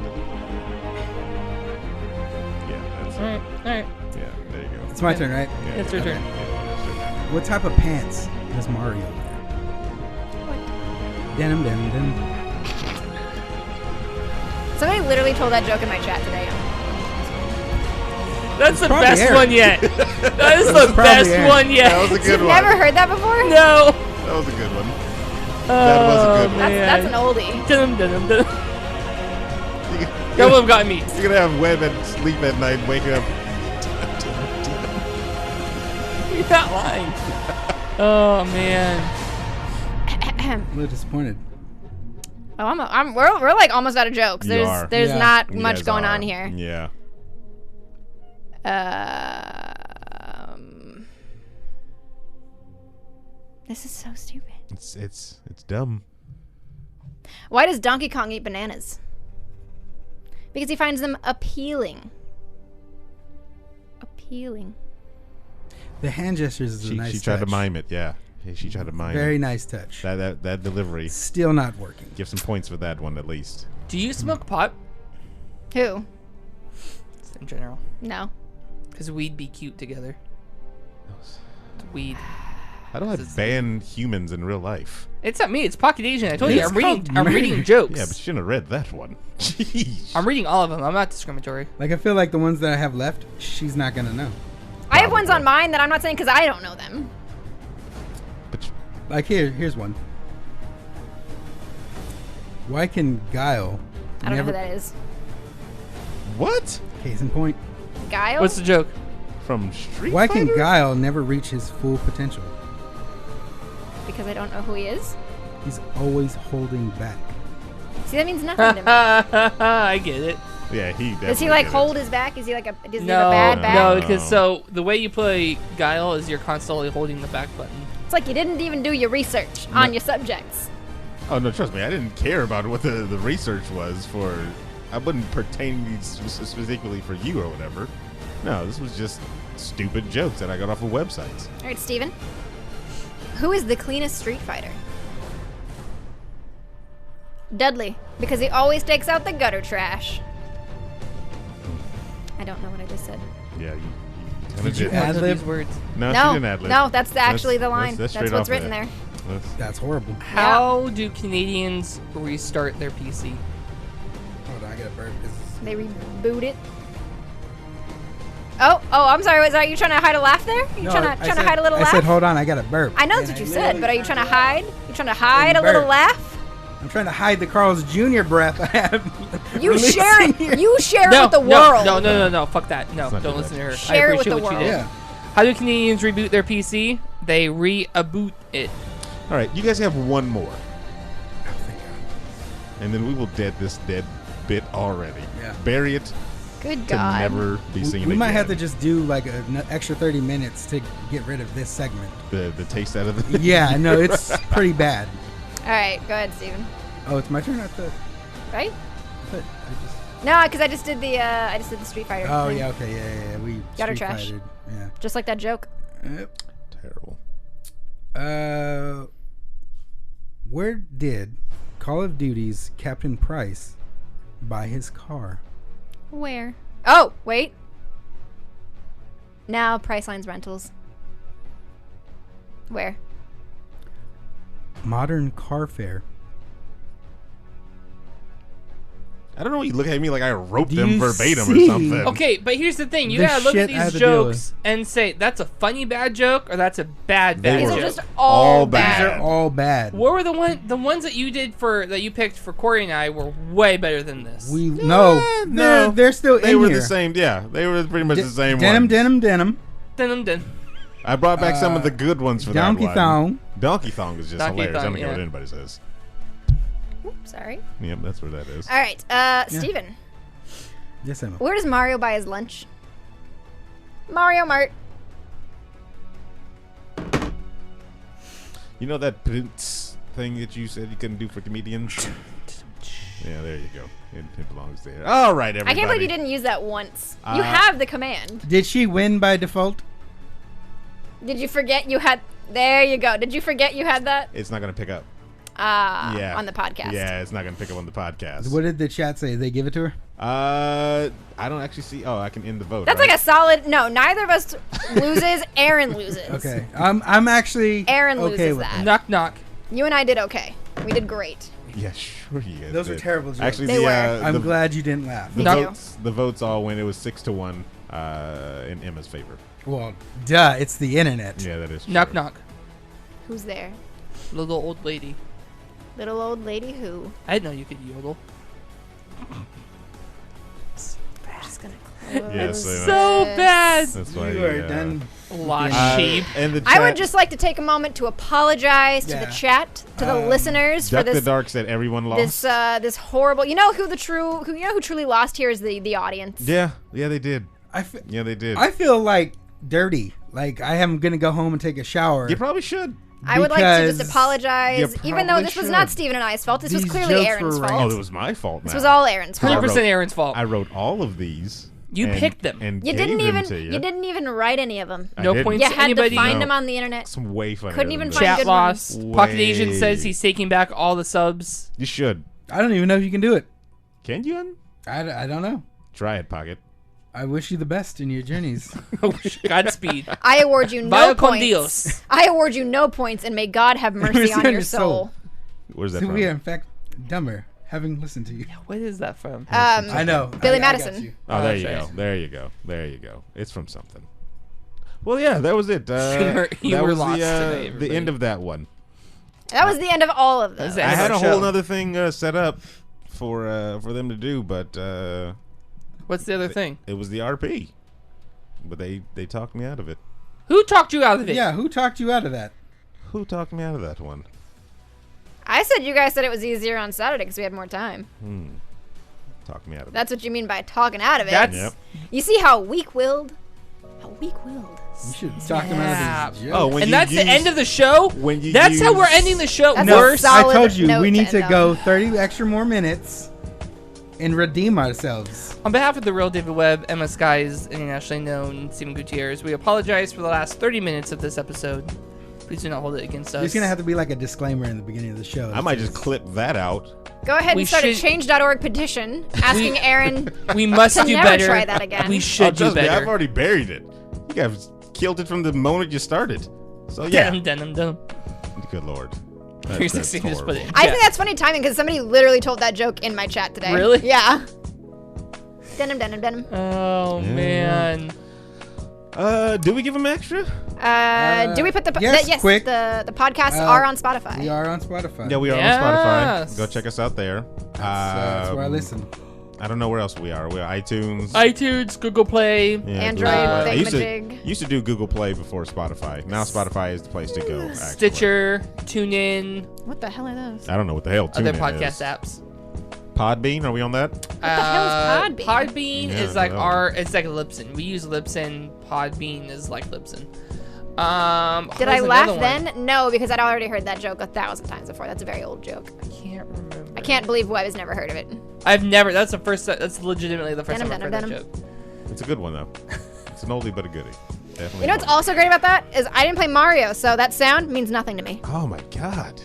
Speaker 2: Yeah, that's
Speaker 3: All right.
Speaker 2: Yeah, there you go.
Speaker 7: It's my turn, right?
Speaker 2: Yeah,
Speaker 3: It's your turn.
Speaker 2: Yeah,
Speaker 7: What type of pants does Mario wear? Denim, denim, denim.
Speaker 1: Somebody literally told that joke in my chat today.
Speaker 3: That's the
Speaker 7: probably
Speaker 3: best
Speaker 7: Eric.
Speaker 3: one yet. That is the
Speaker 7: probably
Speaker 3: best
Speaker 7: Eric.
Speaker 3: one yet.
Speaker 2: That was a good
Speaker 1: You've
Speaker 2: one.
Speaker 1: never heard that before?
Speaker 3: No.
Speaker 2: That was a good one. That was a good one.
Speaker 1: That's an oldie.
Speaker 3: Dun, dun, dun, dun. That would have gotten me.
Speaker 2: You're gonna have Webb and sleep at night, wake up.
Speaker 3: You're not lying. Oh man.
Speaker 7: I'm a little disappointed.
Speaker 1: Oh, we're like almost out of jokes.
Speaker 2: You are.
Speaker 1: There's
Speaker 7: Yeah.
Speaker 1: not
Speaker 2: You
Speaker 1: much
Speaker 2: guys
Speaker 1: going
Speaker 2: are.
Speaker 1: on here.
Speaker 2: Yeah.
Speaker 1: This is so stupid.
Speaker 2: It's dumb.
Speaker 1: Why does Donkey Kong eat bananas? Because he finds them appealing. Appealing.
Speaker 7: The hand gestures is a nice
Speaker 2: She tried to
Speaker 7: touch.
Speaker 2: mime it, yeah. She tried to mime
Speaker 7: Very
Speaker 2: it.
Speaker 7: nice touch.
Speaker 2: That delivery.
Speaker 7: Still not working.
Speaker 2: Give some points for that one at least.
Speaker 3: Do you smoke pot?
Speaker 1: Who?
Speaker 3: In general.
Speaker 1: No.
Speaker 3: Because we'd be cute together. Weed.
Speaker 2: How do I ban humans in real life?
Speaker 3: It's not me. It's Pocket Asian. I told you.
Speaker 7: It's
Speaker 3: I'm reading.
Speaker 7: called
Speaker 3: I'm reading
Speaker 7: murder.
Speaker 3: jokes.
Speaker 2: Yeah, but you shouldn't have read that one. Jeez.
Speaker 3: I'm reading all of them. I'm not discriminatory.
Speaker 7: Like, I feel like the ones that I have left, she's not going to know.
Speaker 1: I have ones on mine that I'm not saying because I don't know them.
Speaker 2: But
Speaker 7: Like, here's one. Why can Guile
Speaker 1: I don't
Speaker 7: never...
Speaker 1: know who that is.
Speaker 2: what?
Speaker 7: Case in point.
Speaker 1: Guile?
Speaker 3: What's the joke?
Speaker 2: From Street
Speaker 7: Why can
Speaker 2: Fighter?
Speaker 7: Guile never reach his full potential?
Speaker 1: Because I don't know who he is.
Speaker 7: He's always holding back.
Speaker 1: See, that means nothing to me.
Speaker 3: I get it.
Speaker 2: Yeah, he definitely
Speaker 1: Does he like
Speaker 2: did
Speaker 1: hold
Speaker 2: it.
Speaker 1: his back? Is he like does he have
Speaker 3: No,
Speaker 1: a bad back?
Speaker 3: no, because so the way you play Guile is you're constantly holding the back button.
Speaker 1: It's like you didn't even do your research on your subjects.
Speaker 2: Oh no, trust me, I didn't care about what the research was for. I wouldn't pertain these specifically for you or whatever. No, this was just stupid jokes that I got off of websites.
Speaker 1: All right, Steven. Who is the cleanest Street Fighter? Dudley, because he always takes out the gutter trash. I don't know what I just said.
Speaker 2: Yeah, you kind
Speaker 7: Did
Speaker 2: of
Speaker 7: you
Speaker 2: did.
Speaker 7: add-
Speaker 3: Those are
Speaker 7: ad-lib?
Speaker 3: these words.
Speaker 2: No, she
Speaker 1: No,
Speaker 2: didn't ad-lib.
Speaker 1: no, that's actually the line.
Speaker 2: That's
Speaker 1: That's
Speaker 2: straight
Speaker 1: what's
Speaker 2: off
Speaker 1: written
Speaker 2: that.
Speaker 1: there.
Speaker 7: That's horrible.
Speaker 3: How do Canadians restart their PC?
Speaker 7: Hold on, I gotta burp.
Speaker 1: They reboot it. Oh, I'm sorry. Was that you trying to hide a laugh there? You trying to hide a little
Speaker 7: I
Speaker 1: laugh?
Speaker 7: said, hold on, I gotta burp.
Speaker 1: I know that's
Speaker 7: And
Speaker 1: what you
Speaker 7: I
Speaker 1: said, but are you trying to hide? You trying to hide a
Speaker 7: burp.
Speaker 1: little laugh?
Speaker 7: I'm trying to hide the Carl's Jr. breath I have.
Speaker 1: You
Speaker 7: releasing
Speaker 1: share it.
Speaker 7: here.
Speaker 1: You share it
Speaker 3: No,
Speaker 1: with the world.
Speaker 3: no. Fuck that. No,
Speaker 2: not
Speaker 3: don't
Speaker 2: good.
Speaker 3: listen to her.
Speaker 1: Share
Speaker 3: I
Speaker 1: it with
Speaker 3: appreciate
Speaker 1: the
Speaker 3: what
Speaker 1: world.
Speaker 3: you did.
Speaker 7: Yeah.
Speaker 3: How do Canadians reboot their PC? They re-aboot it.
Speaker 2: All right, you guys have one more,
Speaker 7: Oh, thank God.
Speaker 2: and then we will dead this dead bit already.
Speaker 7: Yeah.
Speaker 2: Bury it
Speaker 1: Good
Speaker 2: to
Speaker 1: God.
Speaker 2: never be seen
Speaker 7: We
Speaker 2: again.
Speaker 7: might have to just do like an extra 30 minutes to get rid of this segment.
Speaker 2: the taste out of the.
Speaker 7: Yeah, no, it's pretty bad.
Speaker 1: All right, go ahead, Steven.
Speaker 7: Oh, it's my turn. I thought
Speaker 1: Right?
Speaker 7: I just.
Speaker 1: No, because I just did the Street Fighter.
Speaker 7: Oh
Speaker 1: thing.
Speaker 7: yeah, okay, yeah. We
Speaker 1: Gutter
Speaker 7: Street
Speaker 1: trash.
Speaker 7: Fighted. Yeah.
Speaker 1: Just like that joke.
Speaker 7: Yep.
Speaker 2: Terrible.
Speaker 7: Where did Call of Duty's Captain Price buy his car?
Speaker 1: Where? Oh, wait. Now Priceline's Rentals. Where?
Speaker 7: Modern Car Fair.
Speaker 2: I don't know. You look at me like I wrote
Speaker 7: Do
Speaker 2: them
Speaker 7: you
Speaker 2: verbatim or
Speaker 7: see?
Speaker 2: something.
Speaker 3: Okay, but here's the thing. You
Speaker 7: The
Speaker 3: gotta look at
Speaker 7: shit I had
Speaker 3: these
Speaker 7: to deal
Speaker 3: jokes and say, that's a funny bad joke or that's a bad
Speaker 2: They
Speaker 3: bad
Speaker 1: These
Speaker 2: were
Speaker 1: are
Speaker 3: joke.
Speaker 1: just all
Speaker 2: all
Speaker 1: bad.
Speaker 7: These are all bad.
Speaker 3: What were the ones that you did that you picked for Corey and I were way better than this.
Speaker 7: We no, they're still
Speaker 2: They
Speaker 7: in
Speaker 2: were
Speaker 7: here.
Speaker 2: the same. Yeah, they were pretty much the same
Speaker 7: Denim,
Speaker 2: ones.
Speaker 7: denim.
Speaker 3: Dun-dun-dun.
Speaker 2: I brought back some of the good ones for
Speaker 7: Donkey
Speaker 2: that one.
Speaker 7: Thong.
Speaker 2: Donkey Thong is just
Speaker 3: Donkey
Speaker 2: hilarious. I
Speaker 3: Thong,
Speaker 2: don't care what
Speaker 3: yeah.
Speaker 2: anybody says.
Speaker 1: Oops, sorry.
Speaker 2: Yep, that's where that is.
Speaker 1: All right, Steven.
Speaker 7: Yes, Emma.
Speaker 1: Where does Mario buy his lunch? Mario Mart.
Speaker 2: You know that thing that you said you couldn't do for comedians? Yeah, there you go. It belongs there. All right, everybody.
Speaker 1: I can't believe you didn't use that once. You
Speaker 2: Uh,
Speaker 1: have the command.
Speaker 7: Did she win by default?
Speaker 1: Did you forget you had... There you go. Did you forget you had that?
Speaker 2: It's not going to pick up.
Speaker 1: Yeah. On the podcast.
Speaker 2: Yeah, it's not going to pick up on the podcast.
Speaker 7: What did the chat say? They give it to her?
Speaker 2: I don't actually see. Oh, I can end the vote.
Speaker 1: That's
Speaker 2: right?
Speaker 1: like a solid... No, neither of us loses. Aaron loses.
Speaker 7: Okay. I'm actually
Speaker 1: Aaron
Speaker 7: okay
Speaker 1: loses
Speaker 7: with
Speaker 1: that.
Speaker 3: Knock knock.
Speaker 1: You and I did okay. We did great.
Speaker 2: Yeah, sure you guys
Speaker 7: Those were
Speaker 2: did.
Speaker 7: terrible jokes.
Speaker 2: Actually,
Speaker 1: They
Speaker 2: the,
Speaker 1: were.
Speaker 7: I'm
Speaker 2: the,
Speaker 7: glad you didn't laugh.
Speaker 2: the
Speaker 3: Knock-
Speaker 2: votes all went. It was 6-1 in Emma's favor.
Speaker 7: Well, duh. It's the internet.
Speaker 2: Yeah, that is true.
Speaker 3: Knock knock.
Speaker 1: Who's there?
Speaker 3: Little old lady.
Speaker 1: Little old lady who?
Speaker 3: I didn't know you could yodel.
Speaker 1: I'm just gonna close
Speaker 2: Yes,
Speaker 3: So bad.
Speaker 2: That's why
Speaker 7: You are done.
Speaker 3: Lot
Speaker 2: Uh,
Speaker 3: sheep.
Speaker 2: and the
Speaker 1: I
Speaker 2: chat,
Speaker 1: would just like to take a moment to apologize to
Speaker 7: Yeah.
Speaker 1: the chat, to the listeners for
Speaker 2: Duck the
Speaker 1: this
Speaker 2: Dark said everyone lost.
Speaker 1: this horrible. You know who truly lost here is the audience.
Speaker 2: Yeah, they did.
Speaker 7: I, fe-
Speaker 2: Yeah, they did.
Speaker 7: I feel like dirty. Like I am gonna go home and take a shower.
Speaker 2: You probably should.
Speaker 1: I would like to just
Speaker 7: because
Speaker 1: apologize,
Speaker 2: you
Speaker 1: even though
Speaker 2: probably
Speaker 1: this was
Speaker 2: should.
Speaker 1: not Stephen and I's fault. This was
Speaker 7: These
Speaker 1: clearly
Speaker 7: jokes
Speaker 1: Aaron's
Speaker 7: were
Speaker 1: fault.
Speaker 2: Oh, it was my fault.
Speaker 1: This
Speaker 2: now.
Speaker 1: was all Aaron's fault.
Speaker 3: 100% Aaron's fault.
Speaker 2: I wrote all of these.
Speaker 3: You
Speaker 2: and-
Speaker 3: picked them.
Speaker 2: and
Speaker 1: You
Speaker 2: gave
Speaker 1: didn't
Speaker 2: them
Speaker 1: even
Speaker 2: to
Speaker 1: you didn't even write any of them.
Speaker 2: I
Speaker 3: No
Speaker 2: didn't.
Speaker 3: points
Speaker 1: You
Speaker 3: to
Speaker 1: had
Speaker 3: anybody.
Speaker 1: to find
Speaker 2: No.
Speaker 1: them on the internet.
Speaker 2: Some way funnier.
Speaker 1: Couldn't even
Speaker 2: than
Speaker 1: find
Speaker 2: that.
Speaker 3: Chat
Speaker 1: good
Speaker 3: loss.
Speaker 2: ones.
Speaker 3: Pocket Asian
Speaker 2: Way.
Speaker 3: says he's taking back all the subs.
Speaker 2: You should.
Speaker 7: I don't even know if you can do it.
Speaker 2: Can you?
Speaker 7: I don't know.
Speaker 2: Try it, Pocket.
Speaker 7: I wish you the best in your journeys.
Speaker 3: Godspeed.
Speaker 1: I award you no
Speaker 3: Vaya con
Speaker 1: points.
Speaker 3: Dios.
Speaker 1: I award you no points, and may God have mercy on your soul.
Speaker 2: Where's that
Speaker 7: So
Speaker 2: from?
Speaker 7: we are in fact dumber having listened to you.
Speaker 3: What is that from?
Speaker 7: I know.
Speaker 1: Billy
Speaker 7: I got
Speaker 1: Madison.
Speaker 7: you.
Speaker 2: Oh, there you
Speaker 3: Okay.
Speaker 2: go. There you go. There you go. It's from something. Well, yeah, that was it.
Speaker 3: You
Speaker 2: that
Speaker 3: were
Speaker 2: was
Speaker 3: lost today,
Speaker 2: the
Speaker 3: everybody.
Speaker 2: end of that one.
Speaker 1: That was the end of all of
Speaker 3: That's
Speaker 1: them.
Speaker 3: the
Speaker 2: I
Speaker 3: end of
Speaker 2: had
Speaker 3: our
Speaker 2: a whole
Speaker 3: show.
Speaker 2: other thing set up for them to do, but
Speaker 3: What's the other thing?
Speaker 2: it was the RP. But they talked me out of it.
Speaker 3: Who talked you out of it?
Speaker 7: Yeah, who talked you out of that?
Speaker 2: Who talked me out of that one?
Speaker 1: I said you guys said it was easier on Saturday because we had more time.
Speaker 2: Talked me out of it.
Speaker 1: That's what you mean by talking out of it.
Speaker 3: That's
Speaker 2: Yep.
Speaker 1: You see how weak-willed? How weak-willed.
Speaker 7: You should talk them out of these jokes.
Speaker 2: Oh, when
Speaker 3: And
Speaker 2: you
Speaker 3: that's the
Speaker 2: use-
Speaker 3: end of the show?
Speaker 2: when you
Speaker 3: That's how we're
Speaker 2: use-
Speaker 3: ending the show.
Speaker 1: That's
Speaker 3: Worse.
Speaker 1: a solid
Speaker 7: I told you
Speaker 1: note
Speaker 7: we need to
Speaker 1: end on.
Speaker 7: go 30 extra more minutes and redeem ourselves.
Speaker 3: On behalf of the real David Webb, Emmaskies, internationally known Stephen Gutierrez, we apologize for the last 30 minutes of this episode. Please do not hold it against us.
Speaker 7: There's gonna have to be like a disclaimer in the beginning of the show.
Speaker 2: I might just clip that out.
Speaker 1: Go ahead
Speaker 3: We
Speaker 1: and start a
Speaker 3: should-
Speaker 1: change.org petition asking Aaron
Speaker 3: We must
Speaker 1: to
Speaker 3: do
Speaker 1: never
Speaker 3: better.
Speaker 1: try that again.
Speaker 3: We
Speaker 2: Oh,
Speaker 3: should do
Speaker 2: trust me, I've
Speaker 3: better.
Speaker 2: already buried it. You guys killed it from the moment you started. So yeah.
Speaker 3: Dun.
Speaker 2: Good lord.
Speaker 3: Here's the thing, just put it in
Speaker 1: I
Speaker 3: chat.
Speaker 1: think that's funny timing because somebody literally told that joke in my chat today.
Speaker 3: Really?
Speaker 1: Yeah. Denim.
Speaker 3: Oh, man.
Speaker 2: Do we give them extra?
Speaker 1: Do we put the
Speaker 7: yes, quick.
Speaker 1: the podcasts are on Spotify.
Speaker 7: We are on Spotify.
Speaker 2: Yeah, we are
Speaker 3: Yes.
Speaker 2: on Spotify. Go check us out there.
Speaker 7: That's where I listen.
Speaker 2: I don't know where else we are. We're iTunes.
Speaker 3: iTunes, Google Play.
Speaker 2: Yeah,
Speaker 1: Android,
Speaker 2: Google Play. I
Speaker 1: thingamajig.
Speaker 2: used to do Google Play before Spotify. Now Spotify is the place to go. Actually.
Speaker 3: Stitcher, TuneIn,
Speaker 1: What the hell are those?
Speaker 2: I don't know what the hell
Speaker 3: other
Speaker 2: TuneIn
Speaker 3: podcast
Speaker 2: is.
Speaker 3: apps.
Speaker 2: Podbean, are we on that?
Speaker 3: What
Speaker 1: the hell is Podbean?
Speaker 3: Podbean
Speaker 2: Yeah,
Speaker 3: is like
Speaker 2: no.
Speaker 3: it's like Libsyn. We use Libsyn. Podbean is like Libsyn.
Speaker 1: Did I laugh then? No, because I'd already heard that joke 1,000 times before. That's a very old joke.
Speaker 3: I can't remember.
Speaker 1: I can't believe Webb has never heard of it.
Speaker 3: I've never. That's the first. That's legitimately the first
Speaker 1: Denim,
Speaker 3: time I've heard
Speaker 1: denim,
Speaker 3: that joke.
Speaker 2: It's a good one though. It's an oldie but a goodie. Definitely.
Speaker 1: You know what's also great about that is I didn't play Mario, so that sound means nothing to me.
Speaker 2: Oh my god.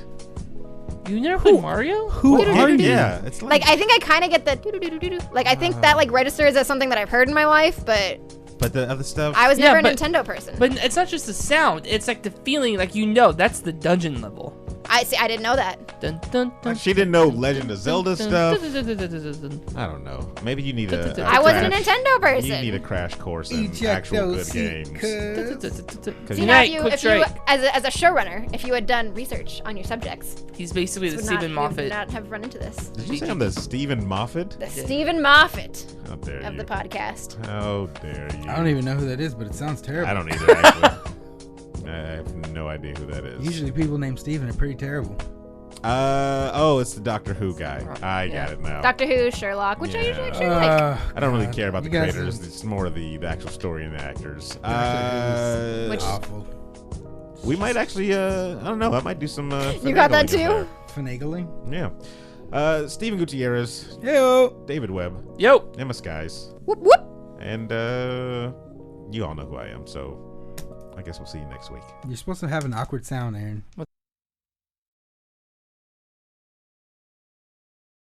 Speaker 3: You never played Mario?
Speaker 7: Who are you?
Speaker 2: Yeah, it's like.
Speaker 1: Like I think I kind of get the doo-doo-doo-doo-doo. Like I think that like registers as something that I've heard in my life, but
Speaker 2: But the other stuff.
Speaker 1: I was
Speaker 3: Yeah,
Speaker 1: never a
Speaker 3: but-
Speaker 1: Nintendo person.
Speaker 3: But it's not just the sound. It's like the feeling. Like that's the dungeon level.
Speaker 1: I see. I didn't know that.
Speaker 3: Dun, dun, dun,
Speaker 2: She didn't know Legend of Zelda
Speaker 3: dun,
Speaker 2: stuff.
Speaker 3: dun, dun, dun, dun, dun, dun, dun.
Speaker 2: I don't know. Maybe you need a.
Speaker 1: I wasn't a
Speaker 2: crash-
Speaker 1: Nintendo person.
Speaker 2: You need a crash course in
Speaker 7: Ejecto
Speaker 2: actual good
Speaker 7: seat,
Speaker 2: games.
Speaker 7: cuz.
Speaker 2: Cause
Speaker 1: You know, if you as a showrunner, if you had done research on your subjects,
Speaker 3: He's basically the
Speaker 1: would
Speaker 3: Stephen
Speaker 1: not, you would
Speaker 3: Moffat.
Speaker 1: not have run into this.
Speaker 2: Did you say I'm the Stephen Moffat?
Speaker 1: The Stephen Moffat
Speaker 2: How dare
Speaker 1: of
Speaker 2: you?
Speaker 1: the podcast.
Speaker 2: How dare you?
Speaker 7: I don't even know who that is, but it sounds terrible.
Speaker 2: I don't either. Actually, have no idea who that is.
Speaker 7: Usually people named Steven are pretty terrible.
Speaker 2: It's the Doctor Who guy. I got it now.
Speaker 1: Doctor Who, Sherlock, which I
Speaker 2: Yeah.
Speaker 1: usually actually like.
Speaker 2: I don't really care about the
Speaker 7: You guys
Speaker 2: creators.
Speaker 7: are-
Speaker 2: It's more the actual story and the actors.
Speaker 1: Which-
Speaker 7: Awful.
Speaker 2: We might actually, I don't know. I might do some.
Speaker 1: You got that
Speaker 2: finagling in
Speaker 1: too?
Speaker 7: Finagling.
Speaker 2: there. Yeah. Stephen Gutierrez,
Speaker 7: Yo.
Speaker 2: David Webb,
Speaker 3: Yo.
Speaker 2: Emmaskies,
Speaker 1: Whoop whoop.
Speaker 2: and you all know who I am. So I guess we'll see you next week.
Speaker 7: You're supposed to have an awkward sound, Aaron.